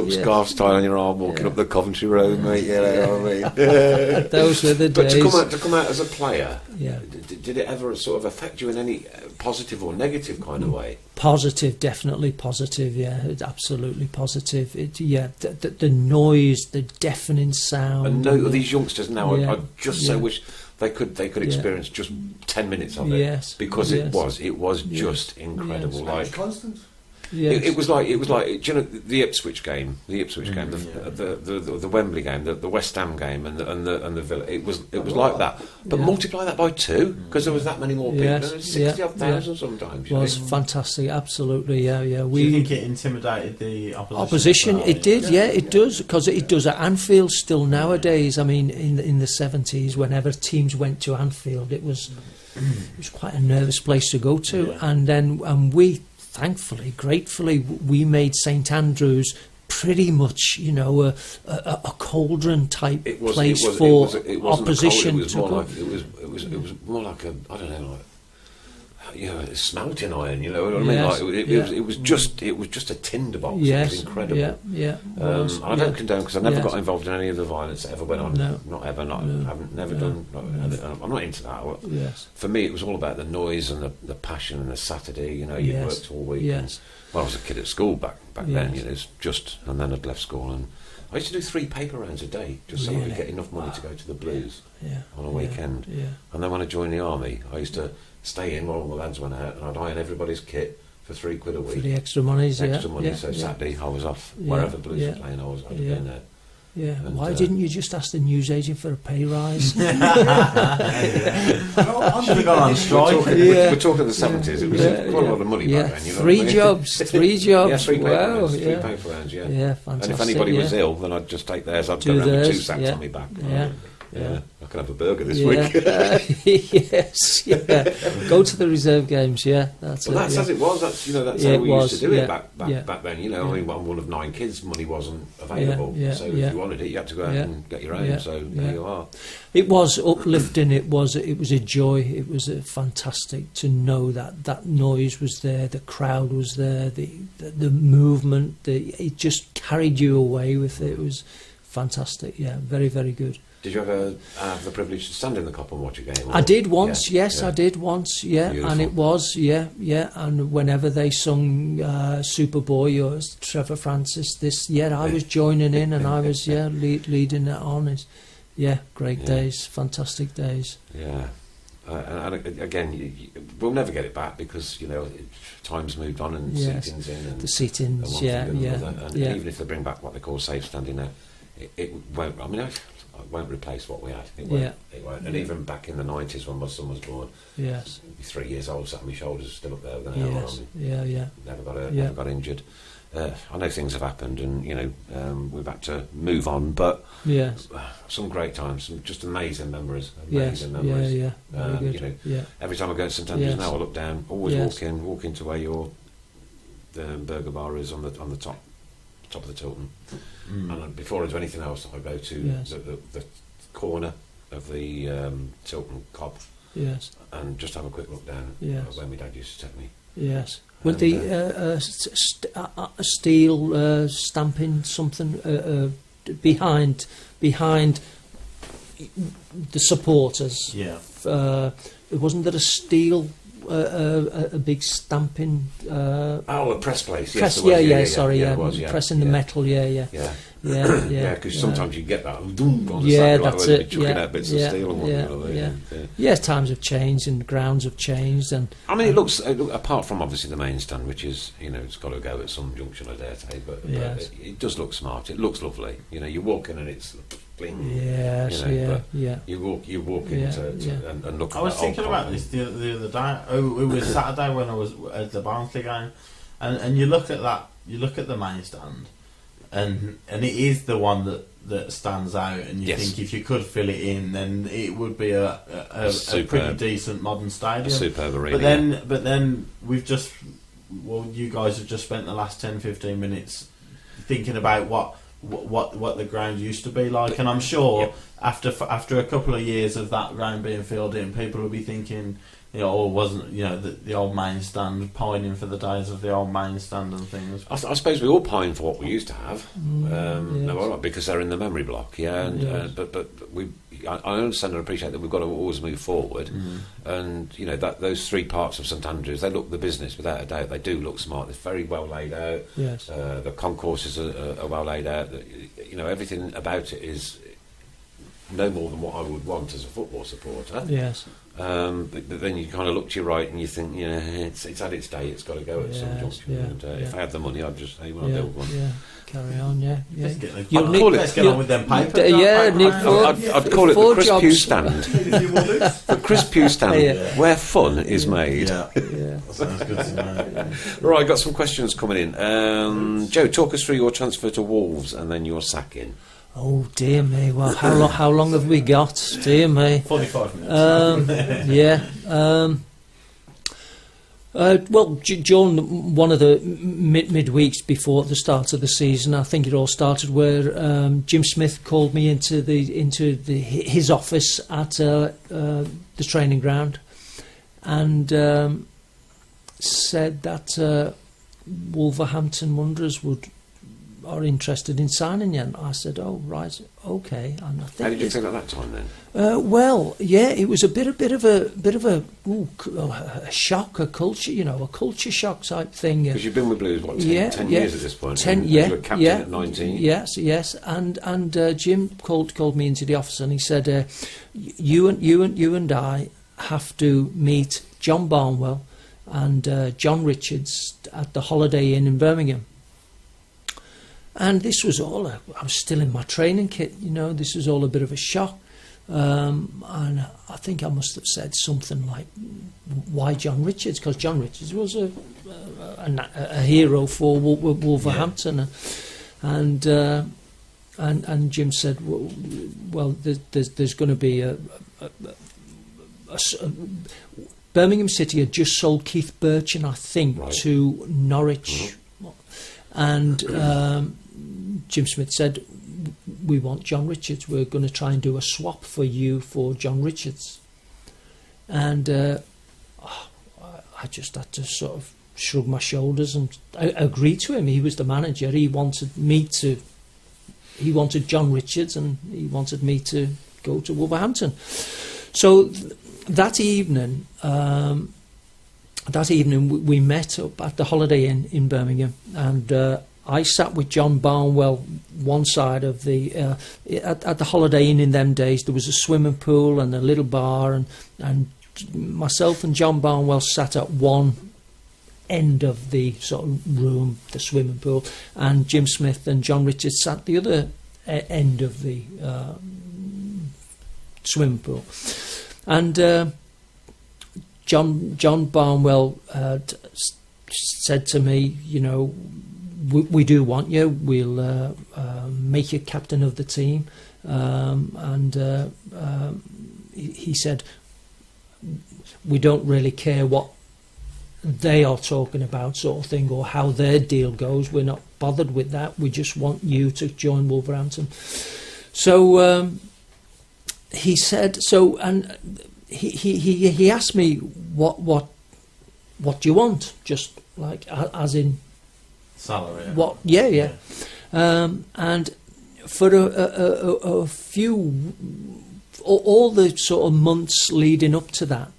Yeah. scarves tied on your arm, walking Yeah. up the Coventry Road, mate. You know what I mean? Those were the But days. to come out as a player, Yeah. did it ever sort of affect you in any positive or negative kind of way? Positive, definitely positive. Yeah, it's absolutely positive. The noise, the deafening sound. And no, these youngsters now, Yeah. I just so Yeah. wish they could Yeah. experience just 10 minutes of it. Yes. Because Yes. it was Yes. just incredible. Yes. Like constant. Yes. it was like do you know the Ipswich game, the Wembley game, the West Ham game, and the Villa. It was like that, but Yeah. multiply that by 2 because there was that many more people. Yes. There was 60,000 Yeah. sometimes. It was fantastic. Absolutely. Yeah. Do you We think it intimidated the opposition? opposition. as It well? did. Yeah, it does because it does at Anfield still nowadays. I mean, in the 70s, whenever teams went to Anfield, it was quite a nervous place to go to, Yeah. and we. Thankfully, gratefully, we made St Andrews pretty much, a cauldron type place for opposition to go. It was more like a, I don't know, like, a smelting iron. You know what I mean? Yes, Like, yeah. it was just a tinderbox. Yes, It was incredible. Yeah. I don't condone because I never Yes. got involved in any of the violence that ever went on. No. Not ever. No. Haven't never done. I'm not into that. Yes. For me, it was all about the noise and the passion and the Saturday. You Yes. worked all week. Yes. Well, I was a kid at school back then. Yes. It's just, and then I'd left school, and I used to do 3 paper rounds a day just so I Really? could get enough money to go to the Blues Yeah. on a weekend. Yeah. And then when I joined the army, I used to stay in while all the lads went out, and I'd iron everybody's kit for £3 a For week. the extra monies. Extra yeah. money, Yeah. so yeah. Saturday I was off. Yeah. Wherever Blues Yeah. were playing, I'd Yeah. be in there. Yeah. And, Why didn't you just ask the newsagent for a pay rise? Should have gone on strike. We're talking the 70s. It was Yeah, quite a yeah. lot of money Yeah. back then. You know Three what I mean? jobs. Yeah, 3 paper Wow. rounds. 3 Yeah. paper rounds. Yeah. Yeah. And Fantastic. if anybody was yeah. ill, then I'd just take theirs. I'd Do go around with 2 theirs, sacks yeah. on my back. Yeah. Yeah, I can have a burger this yeah. week. Yes, yeah. Go to the reserve games. Yeah, that's Well, it. that's Yeah. as it was. That's that's Yeah, how it we was, used to do yeah, it back then. I mean, I'm one of 9 kids. Money wasn't available, Yeah, so yeah. if you wanted it, you had to go out Yeah, and get your own. yeah, So yeah. there you are. It was uplifting. It was a joy. It was fantastic to know that noise was there, the crowd was there, the movement. It just carried you away with it. It was fantastic. Yeah, very, very good. Did you ever have the privilege to stand in the Cop and watch a game? I did once. Yeah, Yes, yeah. I did once. Yeah, Beautiful. and it was And whenever they sung Superboy or Trevor Francis, I was joining in and I was leading it on. Great days, fantastic days. Yeah. And again, we'll never get it back because time's moved on and Yes. seating's in and The and seatings, one thing and another. And yeah. even if they bring back what they call safe standing now, it won't. I mean, it won't replace what we had. It won't. Yeah. It won't. And even back in the 90s when my son was born, Yes, 3 years old, sat on my shoulders, still up there with an hour on me. yeah. Never got injured. I know things have happened, and we've had to move on, but Yes, some great times, some just amazing memories. yes, Amazing memories. yeah. Very good. Yeah, Every time I go to St Andrews Yes. now, I look down, always Yes. walk into where the burger bar is on the top of the Tilton. And before I do anything else, I go to Yes. the corner of the Tilton Cob yes, and just have a quick look down Yes. where my dad used to take me. yes. With And, the steel stamping something behind the supporters. Yeah. Wasn't there a steel, a big stamping? Oh, a press place. Yes, Press, there was, it was, pressing the metal. Yeah. Because sometimes you get that. On the Yeah, side, like that's where it. they're chucking Yeah, out bits yeah, of steel and whatnot. yeah. Times have changed and grounds have changed, and I mean, it looks apart from obviously the main stand, which is it's got to go at some junction, I dare say, but Yes. it does look smart. It looks lovely. You walk in and it's bling. yes, but yeah. You walk in Yeah, and look. I at was that thinking old about Cobb this the other day. Oh, it was Saturday when I was at the Barnsley game, and you look at that. You look at the main stand, and it is the one that stands out. And you Yes. think if you could fill it in, then it would be a pretty Superb. decent modern stadium. a superb arena. But then we've just you guys have just spent the last 10-15 minutes thinking about what the ground used to be like, and I'm sure Yep. after a couple of years of that ground being filled in, people will be thinking, wasn't the old main stand, pining for the days of the old main stand and things. I suppose we all pine for what we used to have. Yes. No, because they're in the memory block, and Yes. but I understand and appreciate that we've got to always move forward, and that those 3 parts of St Andrews, they look the business without a doubt. They do look smart. They're very well laid out. Yes. The concourses are well laid out. Everything about it is no more than what I would want as a football supporter. Yes. But then you kind of look to your right and you think, it's at its day. It's got to go at some Yes, junction. yeah, And if I had the money, I'd just say, well, I'll build one. Yeah. Carry on. Yeah. Let's get the- You'll I'd call it- let's get on with them paper. Nick Ford. I'd call it the Four Chris jobs. Pugh stand. The Chris Pugh stand, Yeah. where fun is made. Yeah, Yeah. that sounds good to know. Right, got some questions coming in. Joe, talk us through your transfer to Wolves and then your sacking. Oh dear me. Well, how long have we got? Dear me. 45 minutes. Yeah. During one of the midweeks before the start of the season, I think it all started where Jim Smith called me into his office at the training ground, and said that Wolverhampton Wanderers are interested in signing you. And I said, "Oh right, okay." And I think How did you feel at that time then? it was a bit of a shock, a culture shock type thing. Because you've been with Blues, 10 years at this point? 10, and yeah, you were captain yeah, at 19. Yes, and Jim called me into the office and he said, "You and I have to meet John Barnwell and John Richards at the Holiday Inn in Birmingham." And this was all, I was still in my training kit, this was all a bit of a shock. And I think I must have said something like, why John Richards? Because John Richards was a hero for Wolverhampton. And and Jim said, well, there's going to be a Birmingham City had just sold Keith Birchin, I think, Right. to Norwich, and Jim Smith said, we want John Richards. We're going to try and do a swap for you for John Richards. And I just had to sort of shrug my shoulders and agree to him. He was the manager. He wanted John Richards, and he wanted me to go to Wolverhampton. So that evening we met up at the Holiday Inn in Birmingham, and I sat with John Barnwell one side of the at the Holiday Inn. In them days there was a swimming pool and a little bar, and myself and John Barnwell sat at one end of the sort of room, the swimming pool, and Jim Smith and John Richards sat the other end of the swimming pool. And John Barnwell said to me, you know, we do want you. We'll make you captain of the team. And he said, we don't really care what they are talking about, sort of thing, or how their deal goes. We're not bothered with that. We just want you to join Wolverhampton. So he said, so, and he asked me what do you want, just like as in salary. What? Yeah. And for a few, all the sort of months leading up to that,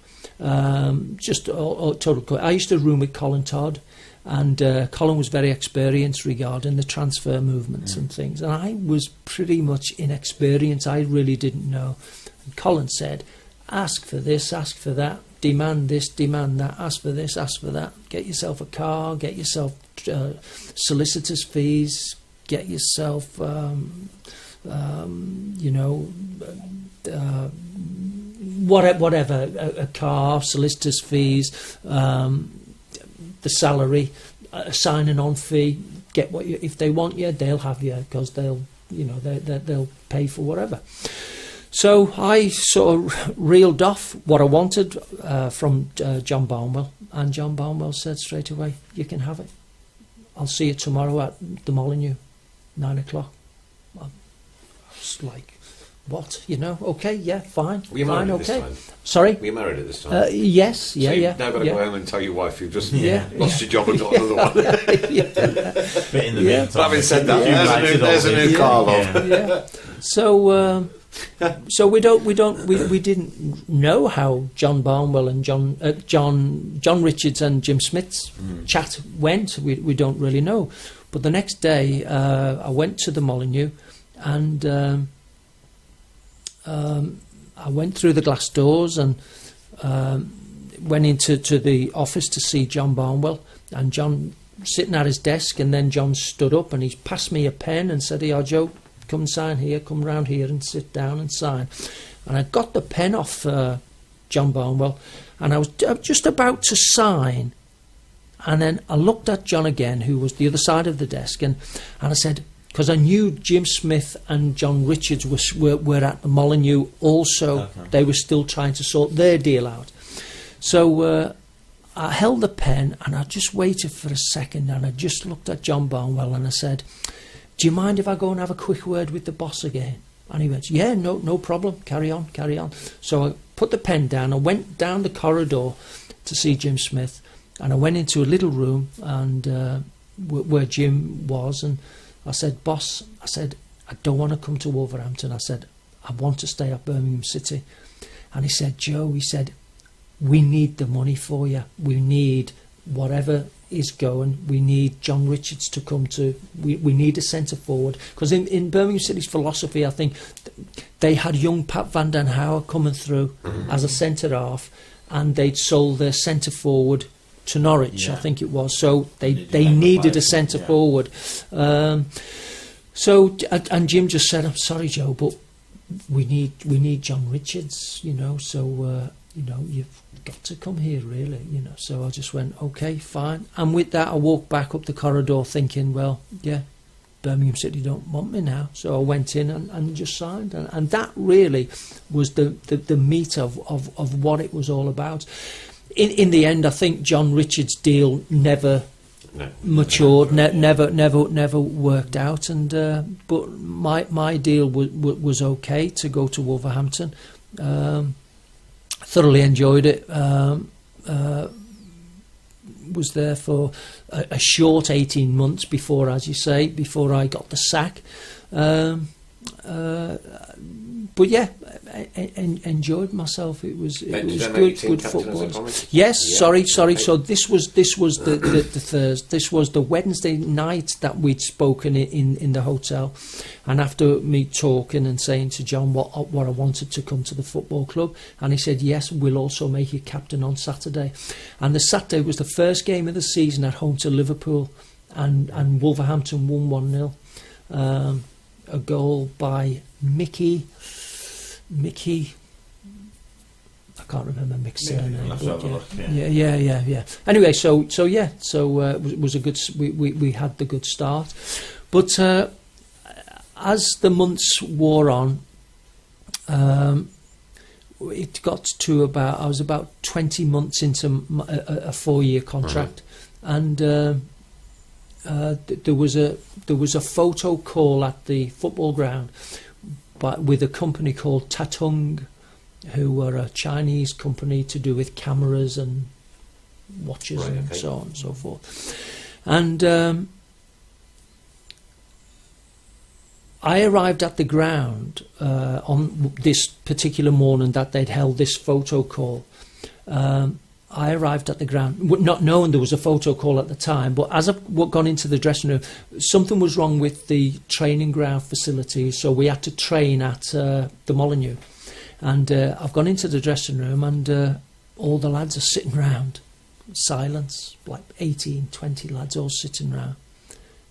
just total. I used to room with Colin Todd, and Colin was very experienced regarding the transfer movements and things, and I was pretty much inexperienced. I really didn't know. And Colin said, ask for this, ask for that, demand this, demand that, ask for this, ask for that, get yourself a car, get yourself solicitors' fees, get yourself whatever, a car, solicitors' fees, the salary, a signing on fee. Get what you, if they want you, they'll have you, because they'll pay for whatever. So I sort of reeled off what I wanted from John Barnwell, and John Barnwell said straight away, "You can have it. I'll see you tomorrow at the Molyneux, 9 o'clock." I was like, what? Okay, yeah, fine. Were you fine, married at okay. this time? Sorry? Were you married at this time? Yes, yeah, so yeah. You've now got to yeah. go home and tell your wife you've just Yeah. lost your job and got another one. Bit in the meantime. But having said that, Accumulated there's a new all car, this. love. Yeah. So we didn't know how John Barnwell and John Richards and Jim Smith's chat went. We don't really know. But the next day, I went to the Molyneux, and I went through the glass doors and went into the office to see John Barnwell, and John sitting at his desk, and then John stood up and he passed me a pen and said, "Here, Joe, come sign here, come round here and sit down and sign." And I got the pen off John Barnwell, and I was just about to sign, and then I looked at John again, who was the other side of the desk, and I said, because I knew Jim Smith and John Richards were at the Molyneux also. Okay. They were still trying to sort their deal out. So I held the pen and I just waited for a second, and I just looked at John Barnwell and I said, "Do you mind if I go and have a quick word with the boss again?" And he went, "Yeah, no problem, carry on. So I put the pen down, I went down the corridor to see Jim Smith, and I went into a little room and where Jim was, and I said, "Boss," I said, "I don't want to come to Wolverhampton." I said, "I want to stay at Birmingham City." And he said, "Joe," he said, "we need the money for you. We need whatever is going. We need John Richards to come to. We need a centre forward." Because in Birmingham City's philosophy, I think they had young Pat Van Den Hauer coming through as a centre half, and they'd sold their centre forward to Norwich, Yeah. I think it was. So they Needed needed a a centre yeah. forward. So Jim just said, "I'm sorry, Joe, but we need John Richards. So you've got to come here, really. So I just went, okay, fine. And with that, I walked back up the corridor, thinking, well, yeah, Birmingham City don't want me now. So I went in and just signed, and that really was the meat of what it was all about. In the end, I think John Richards' deal never matured, never worked out, and but my deal was okay to go to Wolverhampton. Thoroughly enjoyed it. Was there for a short 18 months before, as you say, before I got the sack. But yeah, enjoyed myself. It was good football. Yes, sorry. So this was the Thursday. This was the Wednesday night that we'd spoken in the hotel, and after me talking and saying to John what I wanted to come to the football club, and he said yes, we'll also make you captain on Saturday. And the Saturday was the first game of the season at home to Liverpool, and Wolverhampton won 1-0. A goal by Mickey, I can't remember Mick's surname. Yeah. Anyway, so it was a good. We had the good start, but as the months wore on, it got to I was about 20 months into a 4-year contract, and there was a photo call at the football ground, but with a company called Tatung, who were a Chinese company to do with cameras and watches so on and so forth. And I arrived at the ground on this particular morning that they'd held this photo call. I arrived at the ground, not knowing there was a photo call at the time, but as I've gone into the dressing room, something was wrong with the training ground facilities, so we had to train at the Molineux. And I've gone into the dressing room, and all the lads are sitting round, silence, like 18, 20 lads all sitting round.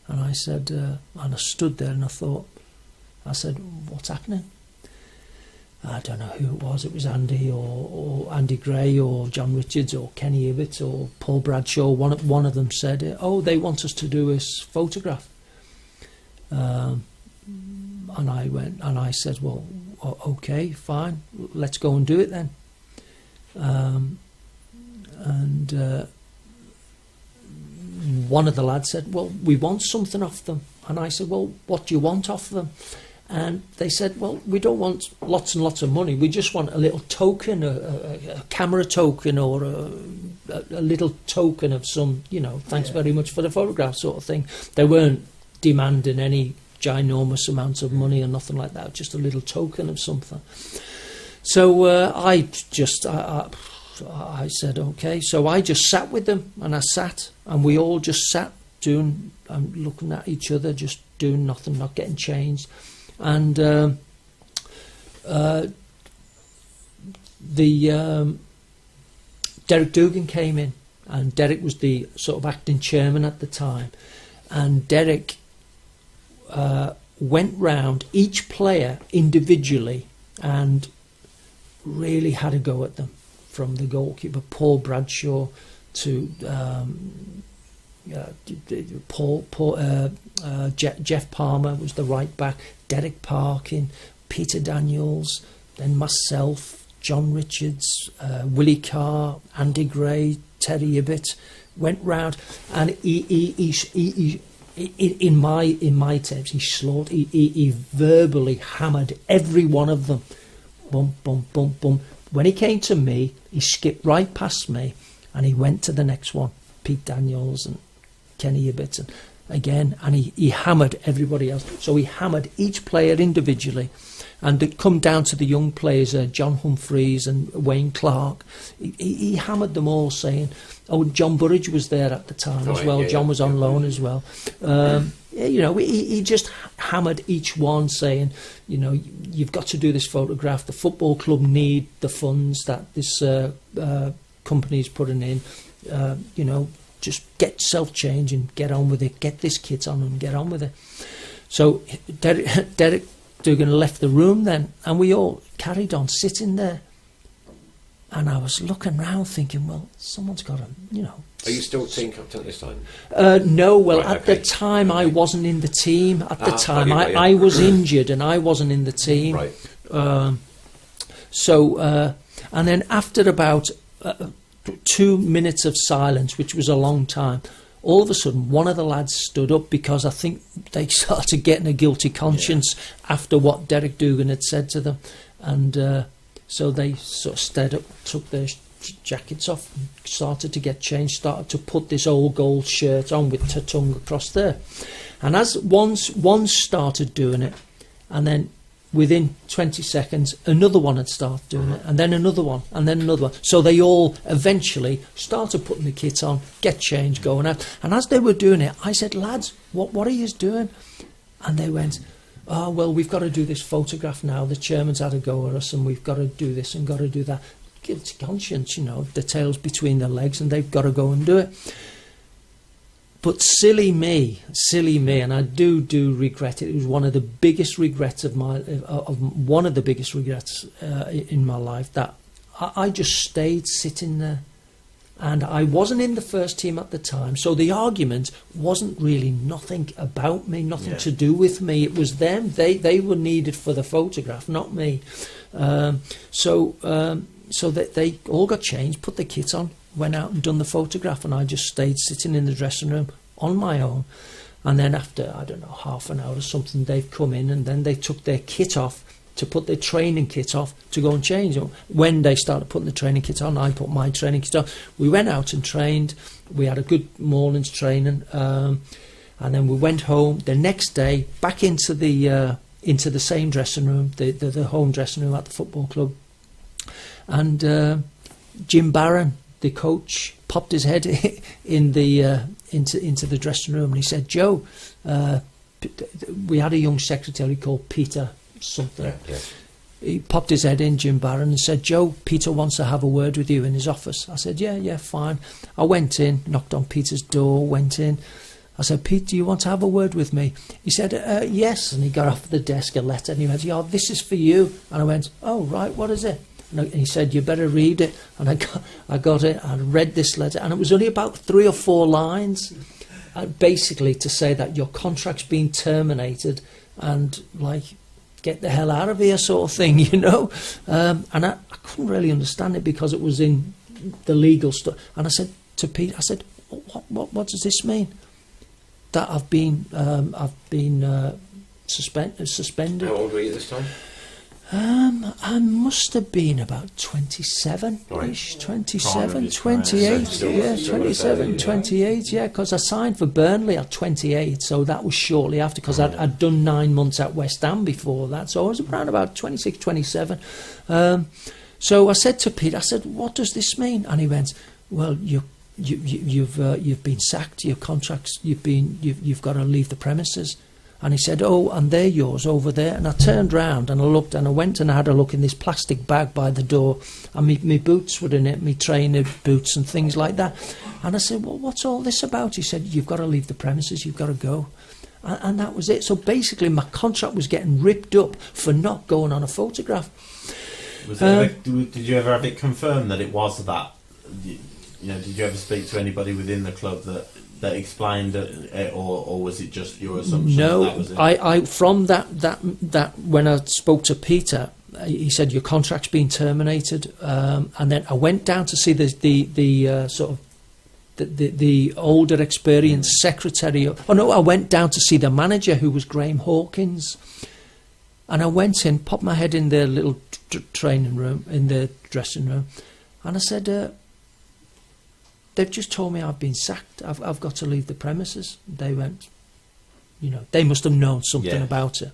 And I said, and I stood there and I said, what's happening? I don't know who it was. It was Andy or Andy Gray or John Richards or Kenny Ibbott or Paul Bradshaw. One of them said, "Oh, they want us to do this photograph." And I went and I said, "Well, okay, fine. Let's go and do it then." One of the lads said, "Well, we want something off them." And I said, "Well, what do you want off them?" And they said, "Well, we don't want lots and lots of money. We just want a little token, a camera token, or a little token of some, thanks very much for the photograph sort of thing." They weren't demanding any ginormous amounts of money or nothing like that, just a little token of something. So I said, okay. So I just sat with them, and we all just sat looking at each other, just doing nothing, not getting changed. And Derek Dugan came in, and Derek was the sort of acting chairman at the time, and Derek went round each player individually and really had a go at them, from the goalkeeper Paul Bradshaw to Jeff Palmer was the right back, Derek Parkin, Peter Daniels, then myself, John Richards, Willie Carr, Andy Gray, Terry Ibbott, went round, and he in my tapes he slaughtered. He verbally hammered every one of them. Bum bum bum bum. When he came to me, he skipped right past me, and he went to the next one, Pete Daniels and Kenny Ibbott, and he hammered everybody else. So he hammered each player individually, and it come down to the young players, John Humphreys and Wayne Clark. He hammered them all, saying, "Oh, John Burridge was there at the time as well. John was on loan as well." He just hammered each one, saying, "You've got to do this photograph. The football club need the funds that this company's putting in. Just get yourself changed and get on with it. Get this kit on and get on with it." So Derek Dugan left the room then, and we all carried on sitting there. And I was looking round thinking, well, someone's got to, you know. Are you still team captain at this time? No, well, Right, at the time I wasn't in the team. At the time right, yeah. I was injured and I wasn't in the team. Right. And then after about 2 minutes of silence, which was a long time, all of a sudden one of the lads stood up because I think they started getting a guilty conscience after what Derek Dugan had said to them. And so they sort of stood up, took their jackets off, and started to get changed, started to put this old gold shirt on with Tatung across there. And as one started doing it, and then within 20 seconds, another one had started doing it, and then another one, and then another one. So they all eventually started putting the kit on, get changed, going out. And as they were doing it, I said, lads, what are you doing? And they went, oh, well, we've got to do this photograph now. The chairman's had a go at us, and we've got to do this and got to do that. Guilty conscience, you know, the tail's between their legs, and they've got to go and do it. But silly me, and I do regret it. It was one of the biggest regrets in my life that I just stayed sitting there, and I wasn't in the first team at the time. So the argument wasn't really nothing about me, nothing to do with me. It was them. They were needed for the photograph, not me. So that they all got changed, put the kit on, went out and done the photograph, and I just stayed sitting in the dressing room on my own. And then after, I don't know, half an hour or something, they've come in, and then they took their kit off to put their training kit off to go and change. When they started putting the training kit on, I put my training kit on. We went out and trained. We had a good morning's training, and then we went home. The next day, back into the same dressing room, the home dressing room at the football club. And Jim Barron, the coach, popped his head in the into the dressing room, and he said, "Joe, we had a young secretary called Peter something." Yeah. He popped his head in, Jim Barron, and said, "Joe, Peter wants to have a word with you in his office." I said, "Yeah, fine." I went in, knocked on Peter's door, went in. I said, "Pete, do you want to have a word with me?" He said, "Yes." And he got off the desk a letter, and he went, "Yeah, this is for you." And I went, "Oh, right, what is it?" And he said, "You better read it." And I got it. I read this letter, and it was only about 3 or 4 lines, basically to say that your contract's been terminated, and like, get the hell out of here, sort of thing, you know. And I couldn't really understand it because it was in the legal stuff. And I said to Pete, I said, "What does this mean? That I've been suspended?" How old were you this time? I must have been about 27-ish, Right. 27, 28, Still- yeah, still 27, yeah. 28, yeah, because I signed for Burnley at 28, so that was shortly after, because I'd done 9 months at West Ham before that, so I was around about 26, 27. So I said to Pete, I said, "What does this mean?" And he went, "Well, you've been sacked, your contracts, you've got to leave the premises." And he said, "Oh, and they're yours over there." And I turned round and I looked, and I went and I had a look in this plastic bag by the door, and me boots were in it, me trainer boots and things like that. And I said, "Well, what's all this about?" He said, "You've got to leave the premises, you've got to go." And that was it. So basically my contract was getting ripped up for not going on a photograph. Did you ever have it confirmed that it was that? You know, did you ever speak to anybody within the club that explained it, or was it just your assumption? No, that was it? I from that when I spoke to Peter, he said your contract's been terminated, and then I went down to see the sort of the older, experienced secretary. Oh no, I went down to see the manager, who was Graham Hawkins, and I went in, popped my head in their little training room, in their dressing room, and I said, "They've just told me I've been sacked. I've got to leave the premises." They went, you know, they must have known something about it.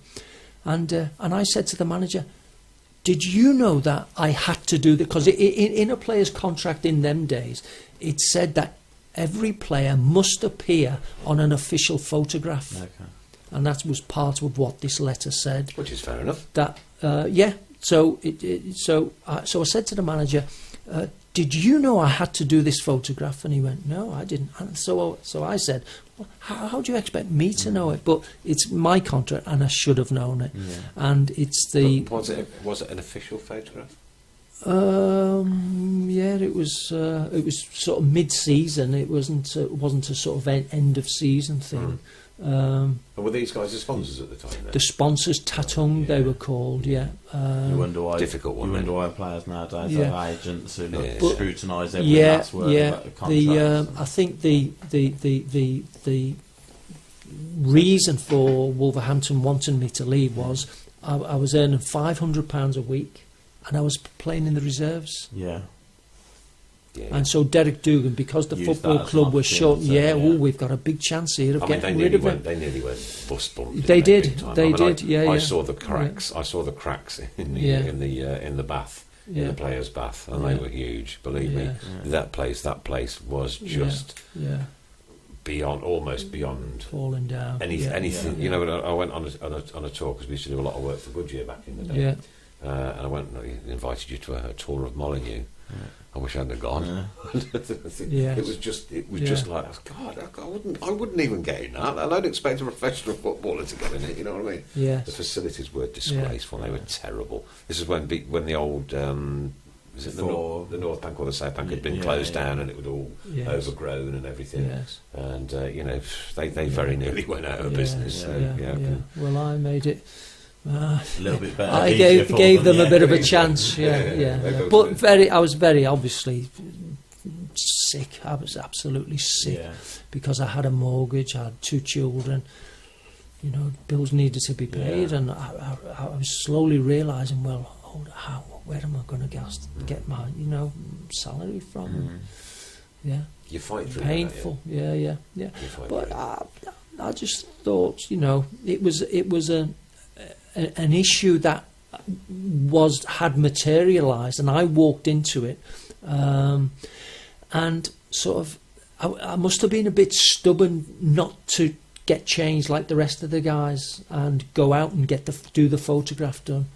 And I said to the manager, "Did you know that I had to do that?" Because in a player's contract in them days, it said that every player must appear on an official photograph. Okay. And that was part of what this letter said. Which is fair enough. That So I said to the manager, "Did you know I had to do this photograph?" And he went, "No, I didn't." And so I said, "Well, how do you expect me to know it?" But it's my contract, and I should have known it. Yeah. And it's the But was it an official photograph? Yeah, it was sort of mid-season. It wasn't a sort of end of season thing. And were these guys the sponsors at the time then? The sponsors, Tatung, they were called. Yeah. You wonder why difficult one. You wonder why players nowadays Yeah. have agents who Yeah. scrutinise every Yeah, last word yeah. about the contracts. I think the reason for Wolverhampton wanting me to leave was I was earning £500 a week, and I was playing in the reserves. Yeah. Yeah. And so Derek Dugan, because the Used football that as club an was short, opportunity, yeah. we've got a big chance here of I mean, getting rid of him. they nearly went bust bump. They didn't did, big time? they I mean, did, yeah. I saw the cracks. I saw the cracks in the Yeah. in the bath, in Yeah. the players' bath, and Yeah. they were huge. Believe me, Yes. that place was just Yeah, almost beyond falling down. anything. Yeah. You know, I went on a tour because we used to do a lot of work for Goodyear back in the day. Yeah. And I went and invited you to a tour of Molineux. I wish I hadn't have gone. Yes. It was just Yeah. like, God, I wouldn't even get in that. I don't expect a professional footballer to get in it. You know what I mean? Yes. The facilities were disgraceful. They were terrible. This is when the old was it the North Bank or the South Bank had been closed down, and it was all Yes. overgrown and everything. Yes. And they very nearly went out of business. So, yeah. Well, I made it. A little bit better. I easier for gave them a bit of a Yeah. chance. Yeah. But I was very obviously sick. I was absolutely sick Yeah. because I had a mortgage. I had 2 children. You know, bills needed to be paid, Yeah. and I was slowly realising, well, where am I going to get my salary from? Yeah, You fight through painful. that, Yeah. You fight But through it. I just thought, it was an issue that had materialised, and I walked into it, and sort of I must have been a bit stubborn not to get changed like the rest of the guys and go out and do the photograph done.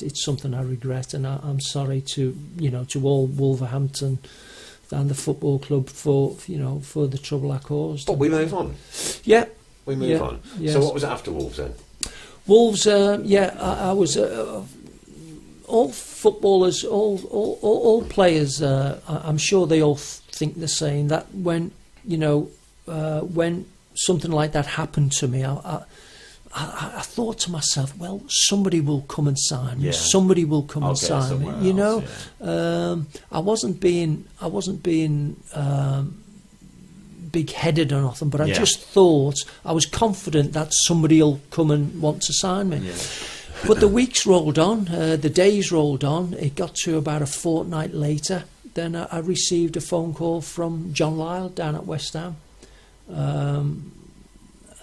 It's something I regret, and I'm sorry to all Wolverhampton and the football club for the trouble I caused. But we move on. Yeah. We move on. Yes. So what was after Wolves then? Wolves, I was all footballers, all players. I'm sure they all think the same. That when something like that happened to me, I thought to myself, well, somebody will come and sign me. Yeah. Somebody will come I'll and get sign me. somewhere else, I wasn't being big-headed or nothing, but I just thought, I was confident that somebody will come and want to sign me. Yeah. But the weeks rolled on, the days rolled on. It got to about a fortnight later. Then I received a phone call from John Lyle down at West Ham.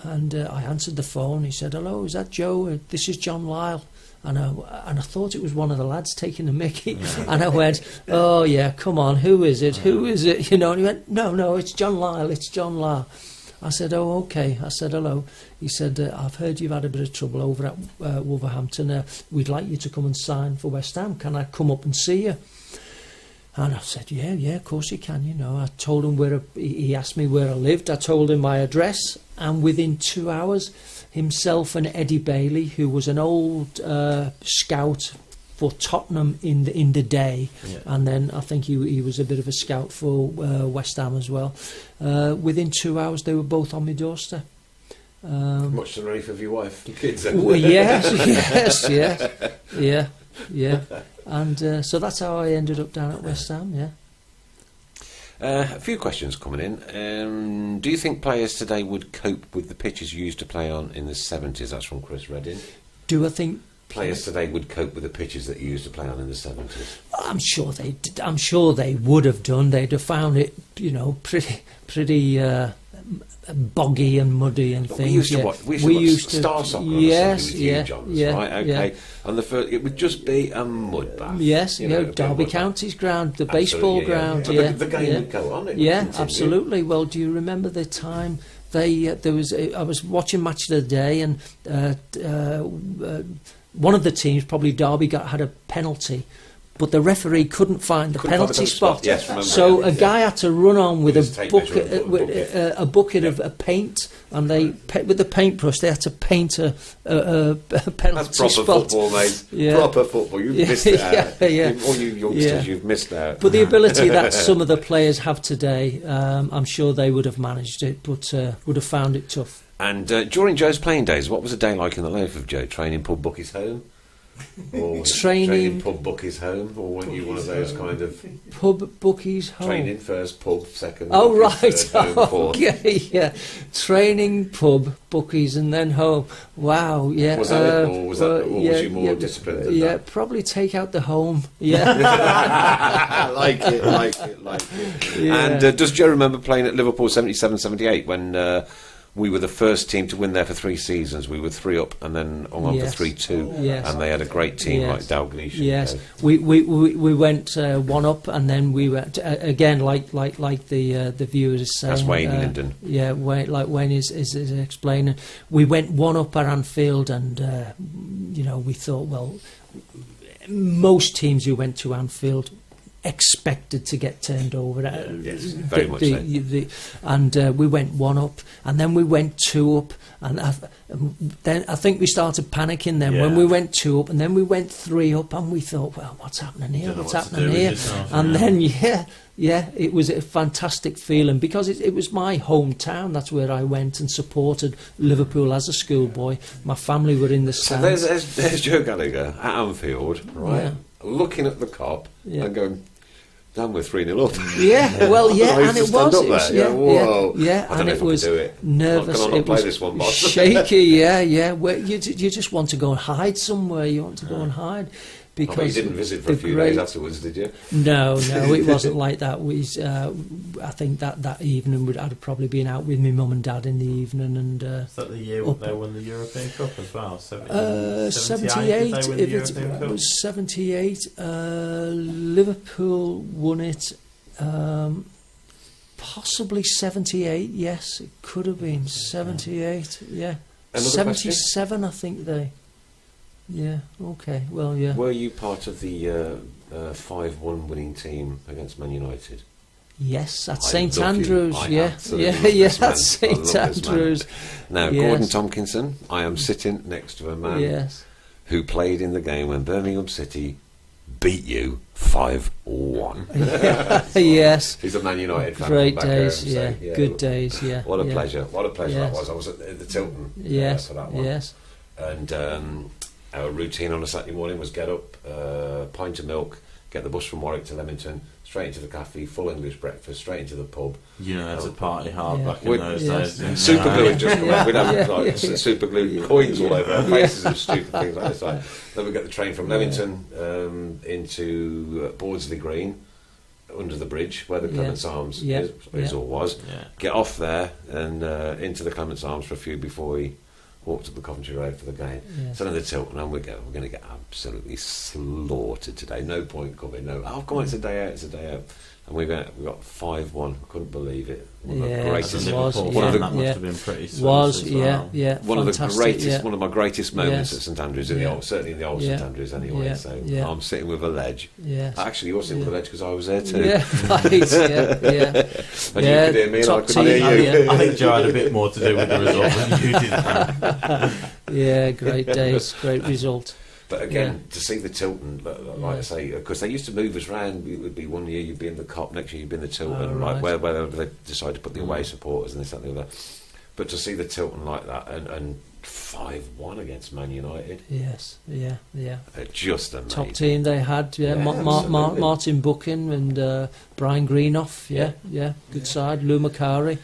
And I answered the phone. He said, "Hello, is that Joe? This is John Lyle." And I thought it was one of the lads taking the mickey. And I went, "Oh yeah, come on, who is it? Who is it?" And he went, "No, it's John Lyle. It's John Lyle." I said, "Oh, okay." I said, "Hello." He said, "I've heard you've had a bit of trouble over at Wolverhampton. We'd like you to come and sign for West Ham. Can I come up and see you?" And I said, yeah, of course you can, I told him he asked me where I lived. I told him my address, and within 2 hours, himself and Eddie Bailey, who was an old scout for Tottenham in the day, and then I think he was a bit of a scout for West Ham as well. Within 2 hours, they were both on my doorstep. Much to the relief of your wife and kids. Well, yes, yeah. And so that's how I ended up down at West Ham, yeah. A few questions coming in. Do you think players today would cope with the pitches you used to play on in the 70s? That's from Chris Redding. Do I think Players today would cope with the pitches that you used to play on in the 70s? I'm sure they did. I'm sure they would have done. They'd have found it, pretty boggy and muddy and But things. we used to watch Star Soccer on yes, Sunday with Hugh Johns, right? Okay. And it would just be a mud bath. Yes, it'd be a Derby mud County's ground, the Absolutely, baseball ground. But Yeah, the game would go on. It would yeah, continue. absolutely. Well, do you remember the time I was watching Match of the Day, and one of the teams, probably Derby, had a penalty, but the referee couldn't find the Couldn't find the penalty penalty spot. spot. Yes, remember So that, a guy had to run on with With his a tape bucket, measure and put a bucket of paint, and with the paintbrush they had to paint a penalty That's proper spot. football, mate. Yeah. Proper football. You've missed it out. Yeah. All you youngsters, Yeah. you've missed out. But the ability that some of the players have today, I'm sure they would have managed it, but would have found it tough. And during Joe's playing days, what was a day like in the life of Joe? Training pub bookies home? Or was it training pub bookies home? Or weren't you one of those kind of Pub bookies home. training first, pub second? Oh bookies right, third, home fourth? okay, yeah. Training, pub, bookies, and then home. Wow, yeah. Was that it, or was you more disciplined than yeah, that? probably take out the home. Yeah, like it. yeah. And does Joe remember playing at Liverpool 77-78 when we were the first team to win there for 3 seasons? We were 3 up and then on Yes. for 3-2. Yes. And they had a great team Yes. like Dalglish. Yes, we went 1 up, and then we went again, like the viewers is saying. That's Wayne Linden. Yeah, like Wayne is explaining. We went 1 up at Anfield, and we thought, well, most teams who went to Anfield expected to get turned over. Yes, very much so. And we went 1 up, and then we went 2 up, and then I think we started panicking. Then when we went 2 up, and then we went 3 up, and we thought, well, what's happening here? Don't know What's what to happening do with here? yourself, And yeah. then it was a fantastic feeling, because it was my hometown. That's where I went and supported Liverpool as a schoolboy. My family were in the So stands. there's Joe Gallagher at Anfield, right? Yeah. Looking at the Kop Yeah. and going, damn, we're 3-0 up. Yeah, well, yeah, I used and to it stand was. up It was there. Whoa. yeah, I don't and know it if I was could do it. nervous. Can I not It play was this one, boss? shaky. Yeah. Well, you just want to go and hide somewhere. You want to go and hide. I bet Because you didn't visit for a the few great- days afterwards, did you? No, it wasn't like that. I think that evening I'd probably been out with my mum and dad in the evening, and Is that the year Up- they won the European Cup as well? 78. Did they win the If European it Cup? was 78, Liverpool won it. Possibly 78. Yes, it could have been 78. Yeah, Another 77. I think they. Yeah. Okay. Well. Yeah. Were you part of the 5-1 winning team against Man United? Yes, at I St love you. Andrews. I Yeah. absolutely Yeah. love Yeah. this man. At I St love this man. Andrews. Now, Yes. Gordon Tompkinson, I am sitting next to a man Yes. who played in the game when Birmingham City beat you 5-1. Yes. He's a Man United fan. Great from back days. home, so, Yeah. Good days. Yeah. What a yeah. pleasure. What a pleasure that Yes. was. I was at the Tilton Yes. for that one. Yes. And our routine on a Saturday morning was get up, pint of milk, get the bus from Warwick to Leamington, straight into the cafe, full English breakfast, straight into the pub. You know, it's a party hard Yeah. back in We'd- those Yes. days. didn't Super you? glue had just come out. We'd have Yeah. super glue coins all over our faces and stupid things like this. Like, then we'd get the train from Leamington into Bordsley Green, under the bridge where the Clements Arms is Yeah. or was. Yeah. Get off there and into the Clements Arms for a few before we walked up the Coventry Road for the game. Yes. So then the Tilton, and we're going to get absolutely slaughtered today. No point coming. No, oh, come on, it's a day out. It's a day out. And we got 5-1. I couldn't believe it. One of the Yes, As a greatest, it was, Liverpool one of fan, the- that must yeah. have been pretty sweet Was as yeah. well. Yeah. one of the Fantastic, greatest, yeah. one of my greatest moments Yes. at St Andrews in the Yeah. old, certainly in the old Yeah. St Andrews anyway. Yeah. So Yeah. I'm sitting with a ledge. Yes. Actually, you're sitting with a Yeah. ledge because I was there too. Yeah, right, yeah. And Yeah, you could hear me and I top could team, hear you. yeah. I think Joe had a bit more to do with the result than you did. Frank. Yeah, great days, great result. But again, to see the Tilton, like I Yeah. say, because they used to move us round. It would be one year you'd be in the Cop, next year you'd be in the Tilton, Oh, like right. where they decide to put the away supporters and this, that, and the other. But to see the Tilton like that and 5-1 against Man United, Yes, yeah. just amazing. Top team they had, yeah. Yeah, absolutely. Martin Buchan and Brian Greenough, yeah. Good side. Lou Macari,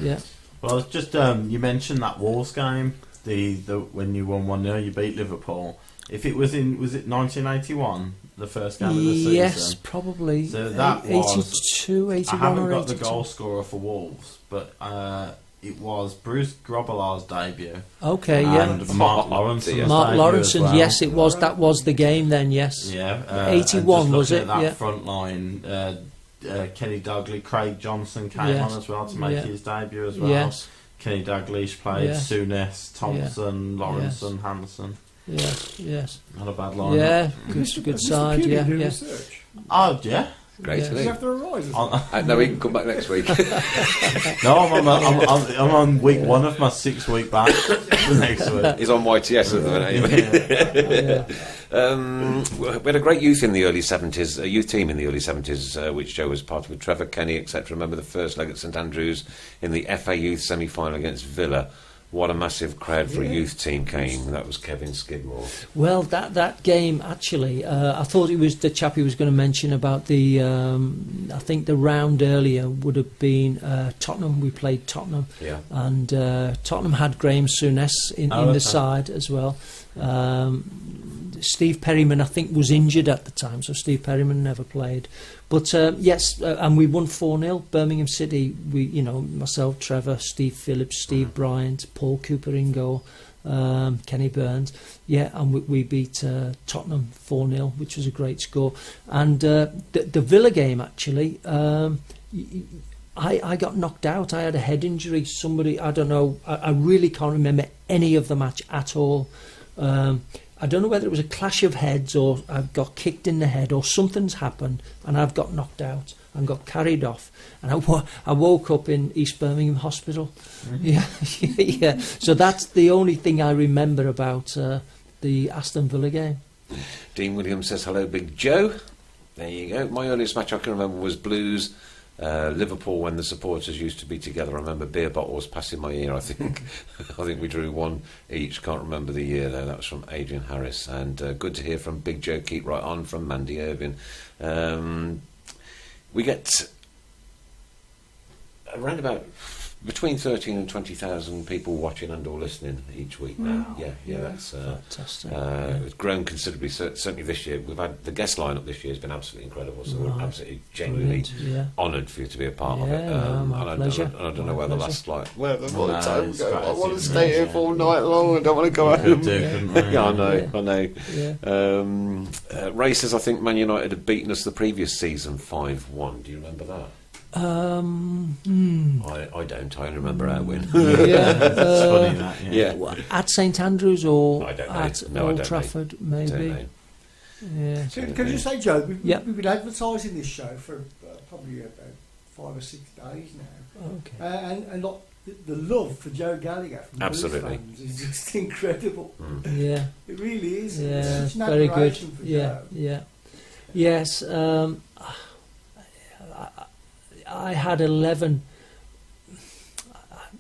yeah. Well, it's just you mentioned that Wolves game, the when you won 1-0, you beat Liverpool. If it was was it 1981, the first game of the season? Yes, probably. So that was 82, 81 I haven't or got the 82. goal scorer for Wolves, but it was Bruce Grobbelaar's debut. Okay, yeah. And Mark Lawrenson's dear. Mark debut Lawrence, as well. yes, it was. That was the game then. Yes. Yeah, 81 and just was looking it? at that Yeah. front line, Kenny Dalglish, Craig Johnson came Yes. on as well to make Yeah. his debut as well. Yes. Kenny Dalglish played Yeah. Souness, Thompson, Yeah. Lawrenson, Hansen. Yes. Not a bad line. Yeah, good side. Puny Yeah, do yeah. research. Oh, yeah. Great, Yeah. isn't Does he he? have to arise? As well? No, he can come back next week. No, I'm on week 1 of my 6-week back for next week. He's on YTS at the minute, anyway. Yeah. We had a great youth in the early 70s, a youth team in the early 70s, which Joe was part of with Trevor Kenny, etc. Remember the first leg at St Andrews in the FA Youth semi-final against Villa. What a massive crowd for a youth team came. That was Kevin Skidmore. Well, that game actually, I thought it was the chap he was going to mention about the. I think the round earlier would have been Tottenham. We played Tottenham, Yeah. and Tottenham had Graham Souness in the side as well. Steve Perryman, I think, was injured at the time, so Steve Perryman never played. But yes, and we won 4-0. Birmingham City, myself, Trevor, Steve Phillips, Steve Bryant, Paul Cooper in goal, Kenny Burns. Yeah, and we beat Tottenham 4-0, which was a great score. And the Villa game, actually, I got knocked out. I had a head injury. Somebody, I don't know, I really can't remember any of the match at all. I don't know whether it was a clash of heads or I've got kicked in the head or something's happened and I've got knocked out and got carried off. And I woke up in East Birmingham Hospital. Mm-hmm. Yeah. So that's the only thing I remember about the Aston Villa game. Dean Williams says, hello, Big Joe. There you go. My earliest match I can remember was Blues Liverpool, when the supporters used to be together. I remember beer bottles passing my ear, I think. I think we drew one each. Can't remember the year, though. That was from Adrian Harris. And good to hear from Big Joe. Keep right on from Mandy Irvin. We get around about between 13 and 20,000 people watching and or listening each week now. Yeah, that's fantastic. It's grown considerably. Certainly this year, we've had the guest lineup this year has been absolutely incredible. So we're absolutely genuinely honoured for you to be a part of it. My pleasure. I don't know where the last where the No, time it's go. I crazy, want to isn't stay it? here Yeah. all night long. I don't want to go home. Yeah, I know. Yeah. Ray says, I think Man United had beaten us the previous season 5-1. Do you remember that? I don't. I remember our win. It's funny that. Yeah. What, at St Andrews or I don't know. at No, I Old don't Trafford, know. maybe. Don't know. Yeah. Can you say, Joe, we've been advertising this show for probably about 5 or 6 days now. Okay. And look, the love for Joe Gallagher from Absolutely. Blues fans is just incredible. Yeah. It really is. Yeah. It's such an Very good. admiration for Yeah. Joe. Yeah. Yes. I had 11.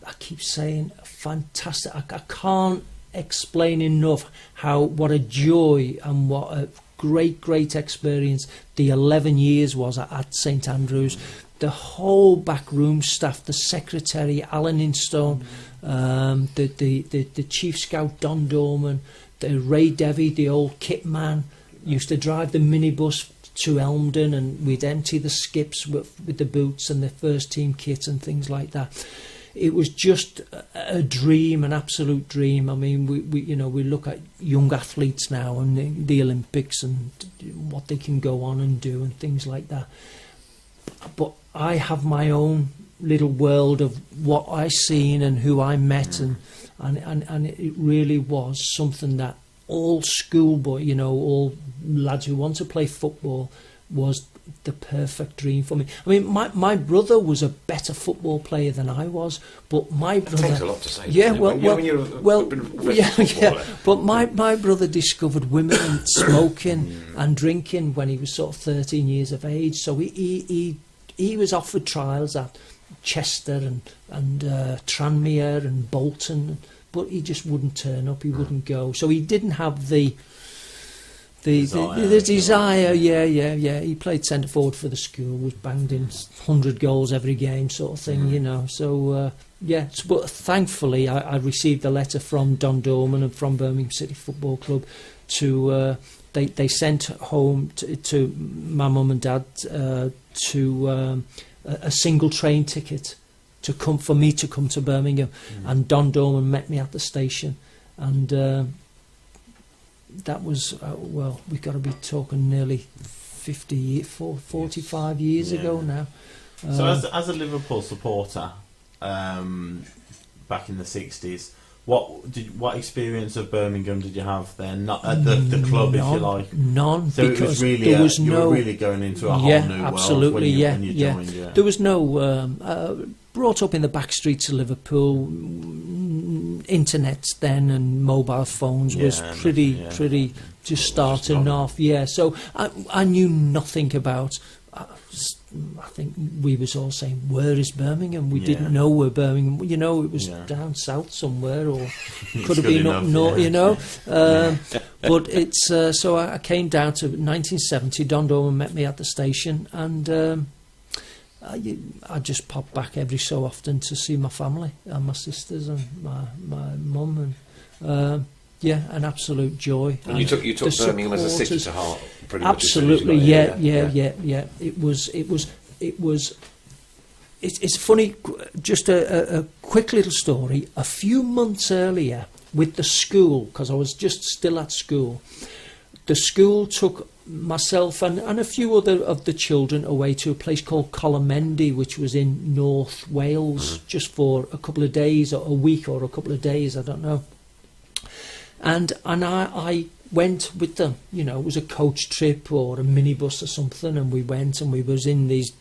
I keep saying fantastic. I can't explain enough what a joy and what a great experience the 11 years was at St Andrews. The whole backroom staff, the secretary Alan Instone, the chief scout Don Dorman, the Ray Devy, the old kit man, used to drive the minibus to Elmdon, and we'd empty the skips with the boots and the first team kit and things like that. It was just a dream, an absolute dream. I mean, we look at young athletes now and the Olympics and what they can go on and do and things like that. But I have my own little world of what I seen and who I met, and it really was something that all schoolboy, all lads who want to play football, was the perfect dream for me. I mean, my brother was a better football player than I was, but my brother... It takes a lot to say. Yeah, Footballer. But my brother discovered women and smoking and drinking when he was sort of 13 years of age. So he was offered trials at Chester and Tranmere and Bolton, but he just wouldn't turn up. He wouldn't go. So he didn't have the desire. Yeah. He played centre forward for the school, was banged in 100 goals every game, sort of thing, So but thankfully I received a letter from Don Dorman and from Birmingham City Football Club to they sent home to my mum and dad to a single train ticket for me to come to Birmingham, and Don Dorman met me at the station, and that was we've got to be talking nearly 45 years ago now. So as a Liverpool supporter, back in the 60s, What experience of Birmingham did you have then? Not at the club, if you like. None. So because it was really there was you no. were really going into a whole new absolutely, world when you joined. Yeah. There was no. Brought up in the back streets of Liverpool, internet then and mobile phones was pretty just starting off. Yeah, so I knew nothing about. I think we was all saying, "Where is Birmingham?" We didn't know where Birmingham. You know, it was down south somewhere, or could have been up north. You know, but it's so I came down to 1970. Don Dorman met me at the station, and I just popped back every so often to see my family and my sisters and my mum, and an absolute joy. And you took Birmingham as a city to heart, pretty much. Absolutely, yeah. It's funny. Just a quick little story. A few months earlier, with the school, because I was just still at school, the school took myself and a few other of the children away to a place called Colamendy, which was in North Wales, just for a couple of days, or a week, or a couple of days, I don't know. And I went with them. You know, it was a coach trip or a minibus or something, and we went and we was in these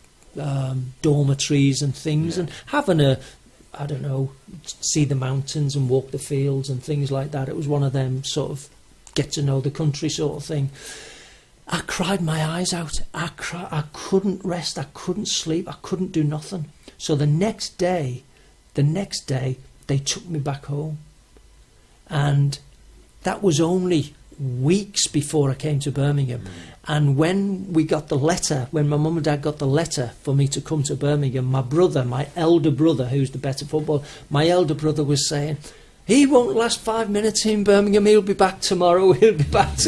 dormitories and things, and having I don't know, see the mountains and walk the fields and things like that. It was one of them sort of get to know the country sort of thing. I cried my eyes out. I couldn't rest. I couldn't sleep. I couldn't do nothing. So the next day, they took me back home. And that was only weeks before I came to Birmingham. And when we got the letter, when my mum and dad got the letter for me to come to Birmingham, my elder brother, who's the better footballer, my elder brother was saying, "He won't last 5 minutes in Birmingham, he'll be back tomorrow, because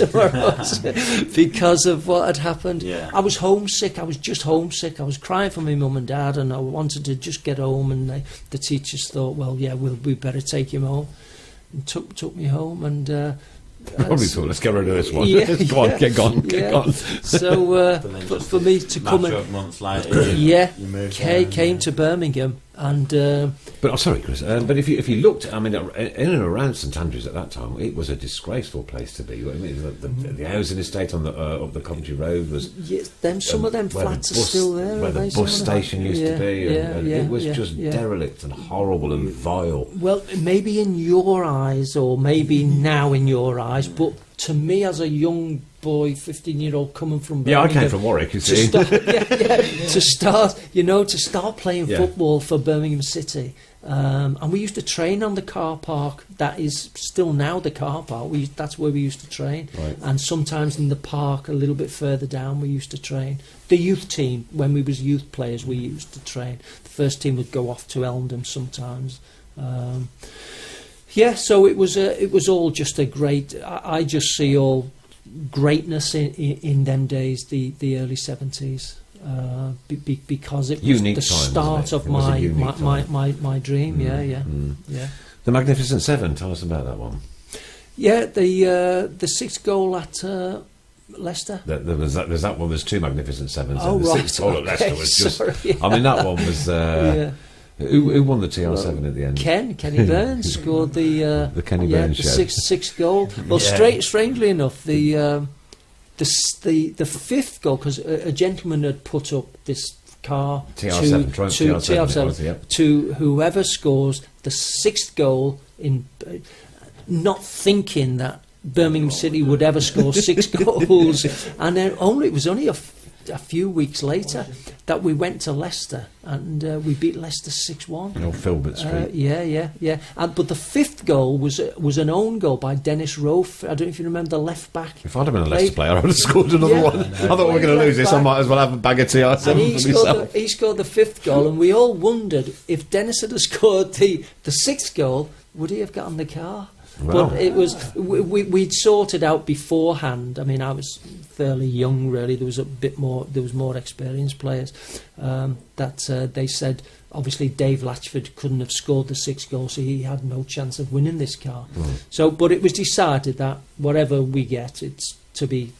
of what had happened. I was homesick, I was just homesick. I was crying for my mum and dad, and I wanted to just get home, and the teachers thought, well, we better take him home. And took me home, and... Probably thought, let's get rid of this one. Go on, get gone. So for me to come and months later, came to Birmingham, and but I'm sorry, Chris. But if you looked, I mean, in and around St Andrews at that time, it was a disgraceful place to be. I mean, the housing estate on up the Coventry Road was. Some of them flats are still there. Where the bus station used to be, and it was just derelict and horrible and vile. Well, maybe in your eyes, or maybe now in your eyes, but to me, as a young boy, 15-year-old coming from Birmingham, I came from Warwick, you see. To start playing football for Birmingham City, and we used to train on the car park. That is still now the car park. That's where we used to train, and sometimes in the park a little bit further down we used to train. The youth team, when we was youth players, we used to train. The first team would go off to Elmdham sometimes. So it was all just a great. I just see all greatness in them days, the early 70s, because it was unique the start of my dream. The Magnificent Seven. Tell us about that one. Yeah, the sixth goal at Leicester. There's that one. There's two Magnificent Sevens. Oh, and the right. sixth goal at Leicester was just. Sorry. I mean, that one was. Who won the TR7 at the end? Kenny Burns scored the Kenny Burns the sixth goal. Well, strangely enough, the fifth goal, because a gentleman had put up this car TR7 to whoever scores the sixth goal in, not thinking that Birmingham City would ever score 6 goals, and then it was only a few weeks later that we went to Leicester, and we beat Leicester 6-1. In old Filbert Street. But the fifth goal was an own goal by Dennis Rofe. I don't know if you remember the left back. If I'd have been a Leicester player, I would have scored another one. I thought we were going to lose this. I might as well have a bag of TR7 and for myself. He scored the fifth goal, and we all wondered if Dennis had scored the sixth goal, would he have gotten the car? Well. But it was we'd sorted out beforehand. I mean, I was fairly young, really. There was more experienced players. That they said obviously Dave Latchford couldn't have scored the 6th goal, so he had no chance of winning this car. So, but it was decided that whatever we get, it's to be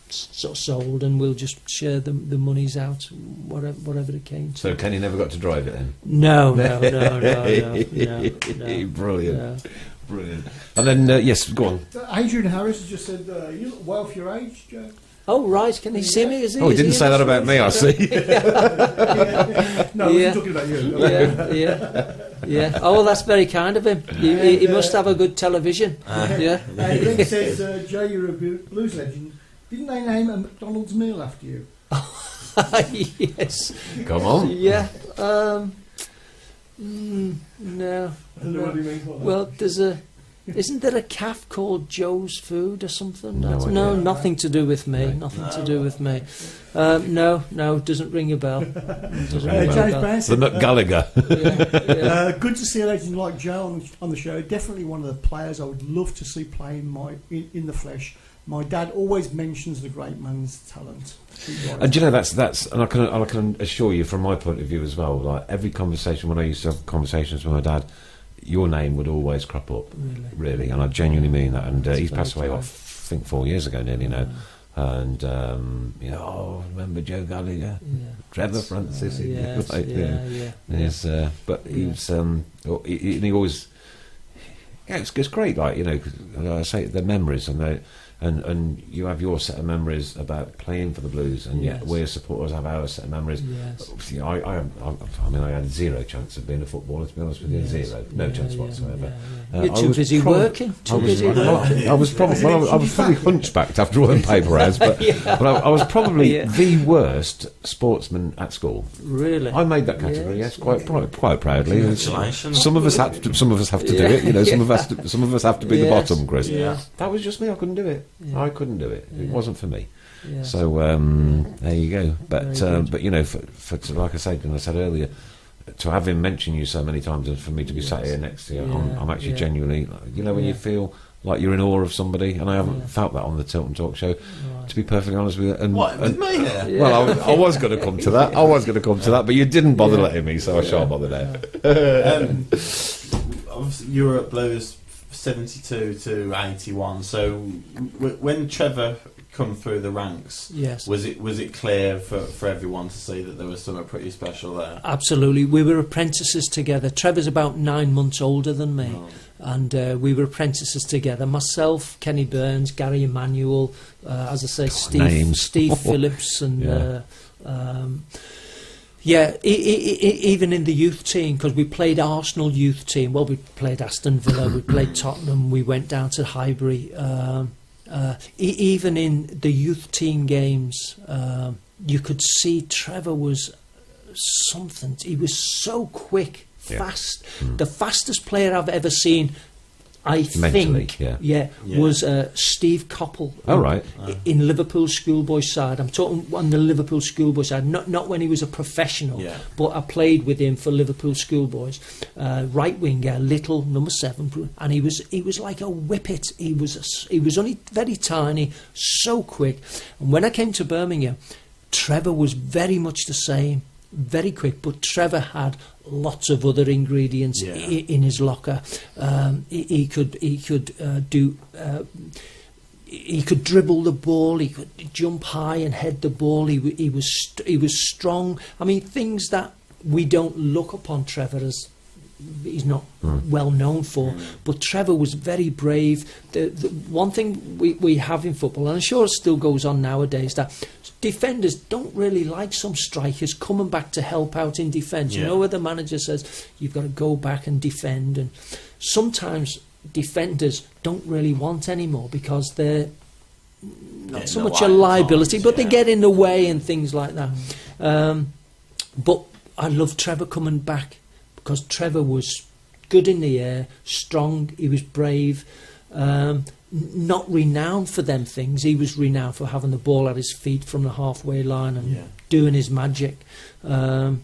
sort of sold, and we'll just share the monies out, whatever it came to. So Kenny never got to drive it then? No. Brilliant. Brilliant. And then, yes, go on. Adrian Harris has just said, you look well for your age, Joe. Oh, right, can he see me? Is he? Oh, he is didn't say that about me, I see. No, Yeah. I'm talking about you. Yeah. Oh, well, that's very kind of him. He must have a good television. Yeah. Glenn says, Joe, you're a blues legend. Didn't they name a McDonald's meal after you? Yes. Come on. Yeah. No. I don't know what he means by that. Well, isn't there a calf called Joe's Food or something? No No, idea. nothing to do with me. No. Nothing to do with me. No, doesn't ring a bell. Doesn't ring a James bell. Brown The said, McGallagher. Yeah. good to see a legend like Joe on the show. Definitely one of the players I would love to see playing in the flesh. My dad always mentions the great man's talent. And do you know that's and I can assure you from my point of view as well. Like every conversation when I used to have conversations with my dad, your name would always crop up. Really, and I genuinely mean that. And he's passed away, I think 4 years ago, nearly now. And remember Joe Gallagher, Yeah. Trevor Francis. Yes, like, yeah. Yes, but he was. He always. Yeah, it's great. Like 'cause I say the memories and you have your set of memories about playing for the Blues, and yet Yes. we as supporters have our set of memories. Yes. Obviously, I had zero chance of being a footballer. To be honest with you, Yes. zero, no Yeah, chance yeah, whatsoever. yeah. I You're too was busy working. I was probably hunchbacked after all them paper rounds, but I was probably the worst sportsman at school. Really? I made that category, yes, quite proudly. Congratulations. Some of us have to do it. Some of us have to be the Yes. bottom, Chris. Yeah. That was just me. I couldn't do it. Yeah. I couldn't do it. It Yeah. wasn't for me. Yeah. So there you go. But Very good. for like I said earlier, to have him mention you so many times, and for me to be sat here next to you, I'm actually genuinely, when you feel like you're in awe of somebody, and I haven't felt that on the Tilton Talk show, to be perfectly honest with you. And, What, with me here? Yeah. Well, I was going to come to that. But you didn't bother letting me, so I shan't bother now. Obviously, you were at Blues 72 to 81. So when Trevor come through the ranks, Yes. was it clear for everyone to see that there was something pretty special there? Absolutely. We were apprentices together. Trevor's about 9 months older than me. Oh. And we were apprentices together. Myself, Kenny Burns, Gary Emanuel, as I say, names. Steve Phillips, and Yeah. even in the youth team, because we played Arsenal youth team. Well, we played Aston Villa, we played Tottenham, we went down to Highbury. Even in the youth team games, you could see Trevor was something. He was so quick, fast. The fastest player I've ever seen, I Mentally, think, yeah. was Steve Coppell. Oh, right. In Liverpool schoolboy side. I'm talking on the Liverpool schoolboy side, not when he was a professional, but I played with him for Liverpool schoolboys. Right winger, little, number 7, and he was like a whippet. He was only very tiny, so quick. And when I came to Birmingham, Trevor was very much the same. Very quick, but Trevor had lots of other ingredients in his locker. He could dribble the ball. He could jump high and head the ball. He was strong. I mean, things that we don't look upon Trevor as. He's not well known for, but Trevor was very brave. The one thing we have in football, and I'm sure it still goes on nowadays, that defenders don't really like some strikers coming back to help out in defence. You know, where the manager says you've got to go back and defend, and sometimes defenders don't really want anymore because they're not so much a liability, but they get in the way and things like that. But I love Trevor coming back, because Trevor was good in the air, strong, he was brave, not renowned for them things. He was renowned for having the ball at his feet from the halfway line and doing his magic. So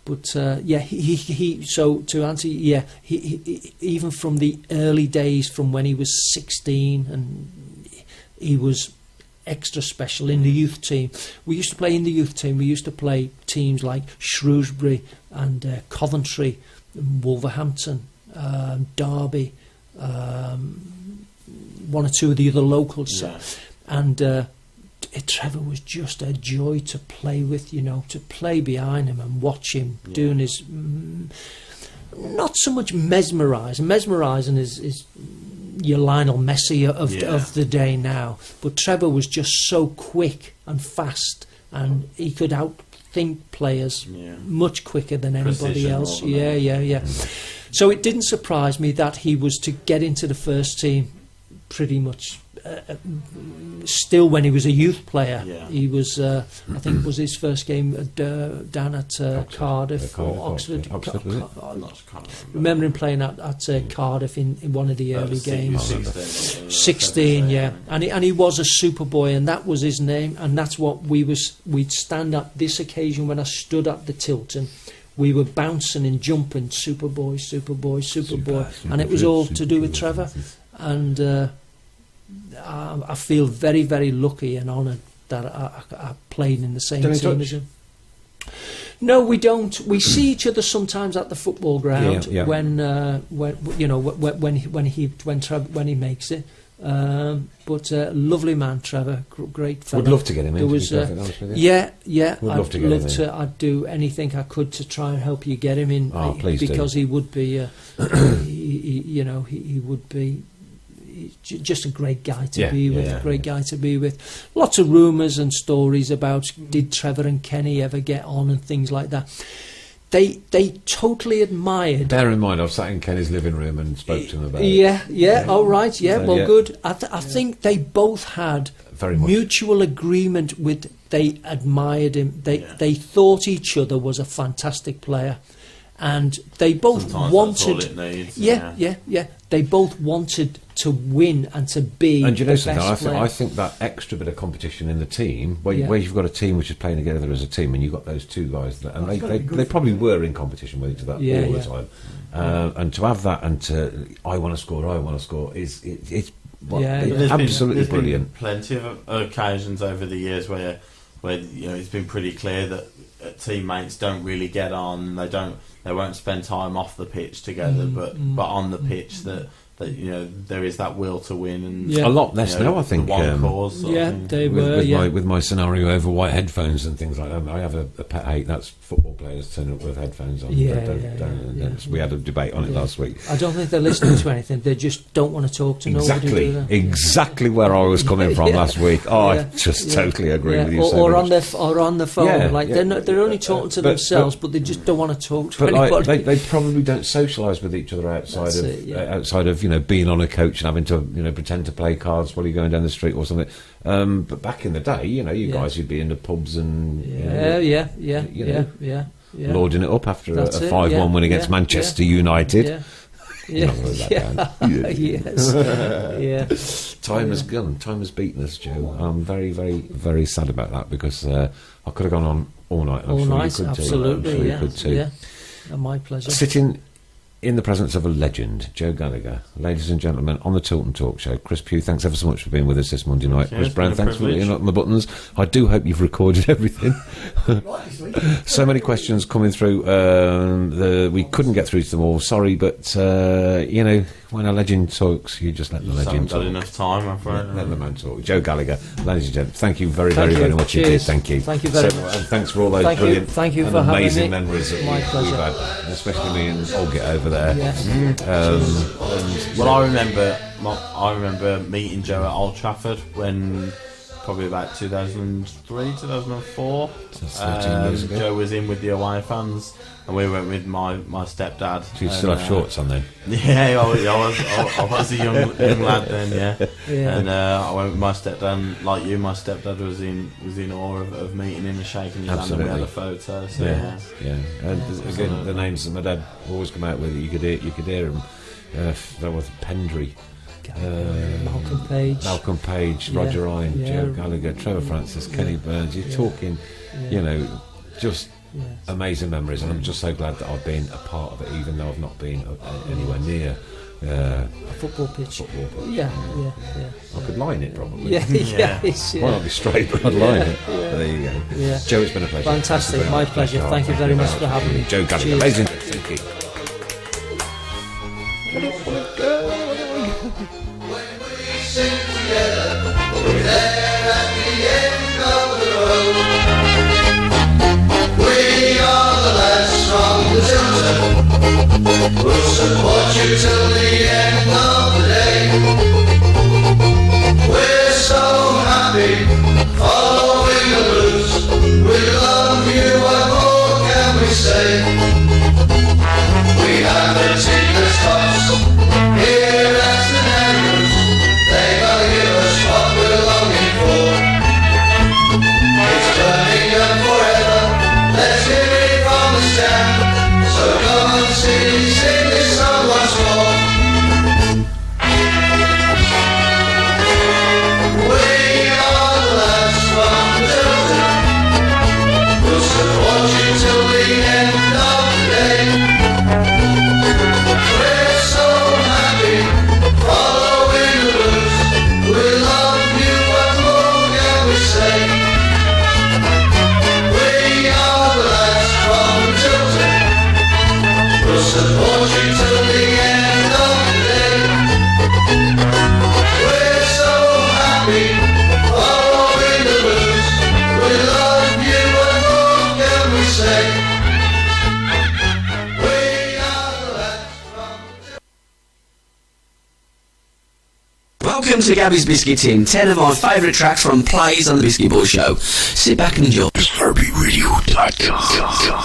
to answer, he even from the early days, from when he was 16, and he was extra special in the youth team. We used to play in the youth team. We used to play teams like Shrewsbury and Coventry, Wolverhampton, Derby, one or two of the other locals. And Trevor was just a joy to play with, to play behind him and watch him doing his... not so much mesmerising. Mesmerising is your Lionel Messi of the day now. But Trevor was just so quick and fast, and he could outthink players much quicker than anybody Precision else. more than Yeah. So it didn't surprise me that he was to get into the first team pretty much still when he was a youth player. He was, I think it was his first game down at Cardiff or Oxford. Remember him playing at Cardiff in one of the early games. 16, yeah. And he was a Superboy, and that was his name, and that's what we'd stand at this occasion when I stood at the Tilton. We were bouncing and jumping, Superboy, and it was all to do with Trevor. And I feel very, very lucky and honoured that I played in the same team as him. No, we don't. We see each other sometimes at the football ground when he makes it. But lovely man, Trevor, great fella. Would love to get him in. I'd do anything I could to try and help you get him in. Please because do. He would be, he would be just a great guy to be with. Lots of rumours and stories about did Trevor and Kenny ever get on and things like that. They totally admired. Bear in mind, I've sat in Kenny's living room and spoke to him about it. All right, good. I think they both had very much mutual agreement with. They admired him. They thought each other was a fantastic player, and they both wanted. That's all it needs. They both wanted to win and to be. And you know the something? best player. I think that extra bit of competition in the team, where you've got a team which is playing together as a team, and you've got those two guys, and they probably were in competition with each other all the time. And to have that, and to I want to score, it's absolutely brilliant. Been plenty of occasions over the years where it's been pretty clear that teammates don't really get on. They won't spend time off the pitch together, but on the pitch that there is that will to win, and a lot less now. I think. They were. With my scenario over white headphones and things like that. I have a pet hate. That's football players turn up with headphones on. We had a debate on it last week. I don't think they're listening to anything. They just don't want to talk to nobody. Exactly where I was coming from last week. I just totally agree with you. Or on the phone. They're only talking to themselves, but they just don't want to talk to anybody. They probably don't socialise with each other outside of being on a coach and having to pretend to play cards while you're going down the street or something. But back in the day, you guys would be in the pubs and lording it up after a 5-1 win against Manchester United. Time has gone. Time has beaten us, Joe. I'm very, very, very sad about that because I could have gone on all night. And I'm sure you could absolutely. Too. I'm sure you could too. Yeah, my pleasure. Sitting in the presence of a legend, Joe Gallagher. Ladies and gentlemen, on the Tilton Talk Show, Chris Pugh, thanks ever so much for being with us this Monday night. Chris Brown, thanks for hitting up my buttons. I do hope you've recorded everything. So many questions coming through. We couldn't get through to them all. Sorry, but when a legend talks, you just let the legend talk. Not enough time, I'm afraid. Let the man talk. Joe Gallagher, ladies and gentlemen, thank you very, very, very much indeed. Thank you. Thank you very much. And thanks for all those brilliant thank you and for amazing having me. memories that My we've pleasure. had, especially me and Olga over there. Well, I remember meeting Joe at Old Trafford when probably about 2003, 2004. 13 years ago. Joe was in with the away fans, and we went with my stepdad. So you still have shorts on then? Yeah, I was a young lad then. And I went with my stepdad. Like you, my stepdad was in awe of meeting him and shaking his hand, and we had a photo. So, yeah. And again, the names that my dad always come out with, you could hear them. There was Pendry. Malcolm Page, Roger Ryan, Joe Gallagher, Trevor Francis, Kenny Burns. You're talking, just amazing memories, and I'm just so glad that I've been a part of it, even though I've not been anywhere near a football pitch. Yeah. I could line it probably. Might not be straight, but I'd line it. There you go. Yeah. Joe, it's been a pleasure. Fantastic, my pleasure. Thank you very much for having me. Joe Gallagher, amazing. Thank you. We're there at the end of the road. We are the lads from the Tilton. We'll support you till the end of the day. We're so happy following the blues. We love you, what more can we say? We have the tickets tops here at St Andrews. They gotta give us what we're longing for. It's burning up forever, let's hear it from the stand. So come on, sing this song once more. We are the lads from Tilton. We'll support you till the end of the day. We're so happy following the blues. We love you, what more can we say? We are the lads from Tilton. We'll support you till the end of the day. We're so happy following the blues. We love you, what more can we say? We are the lads from Welcome to Gabby's Biscuit Tin, 10 of my favourite tracks from plays on the Biscuit Ball Show. Sit back and enjoy. RBRadio.com.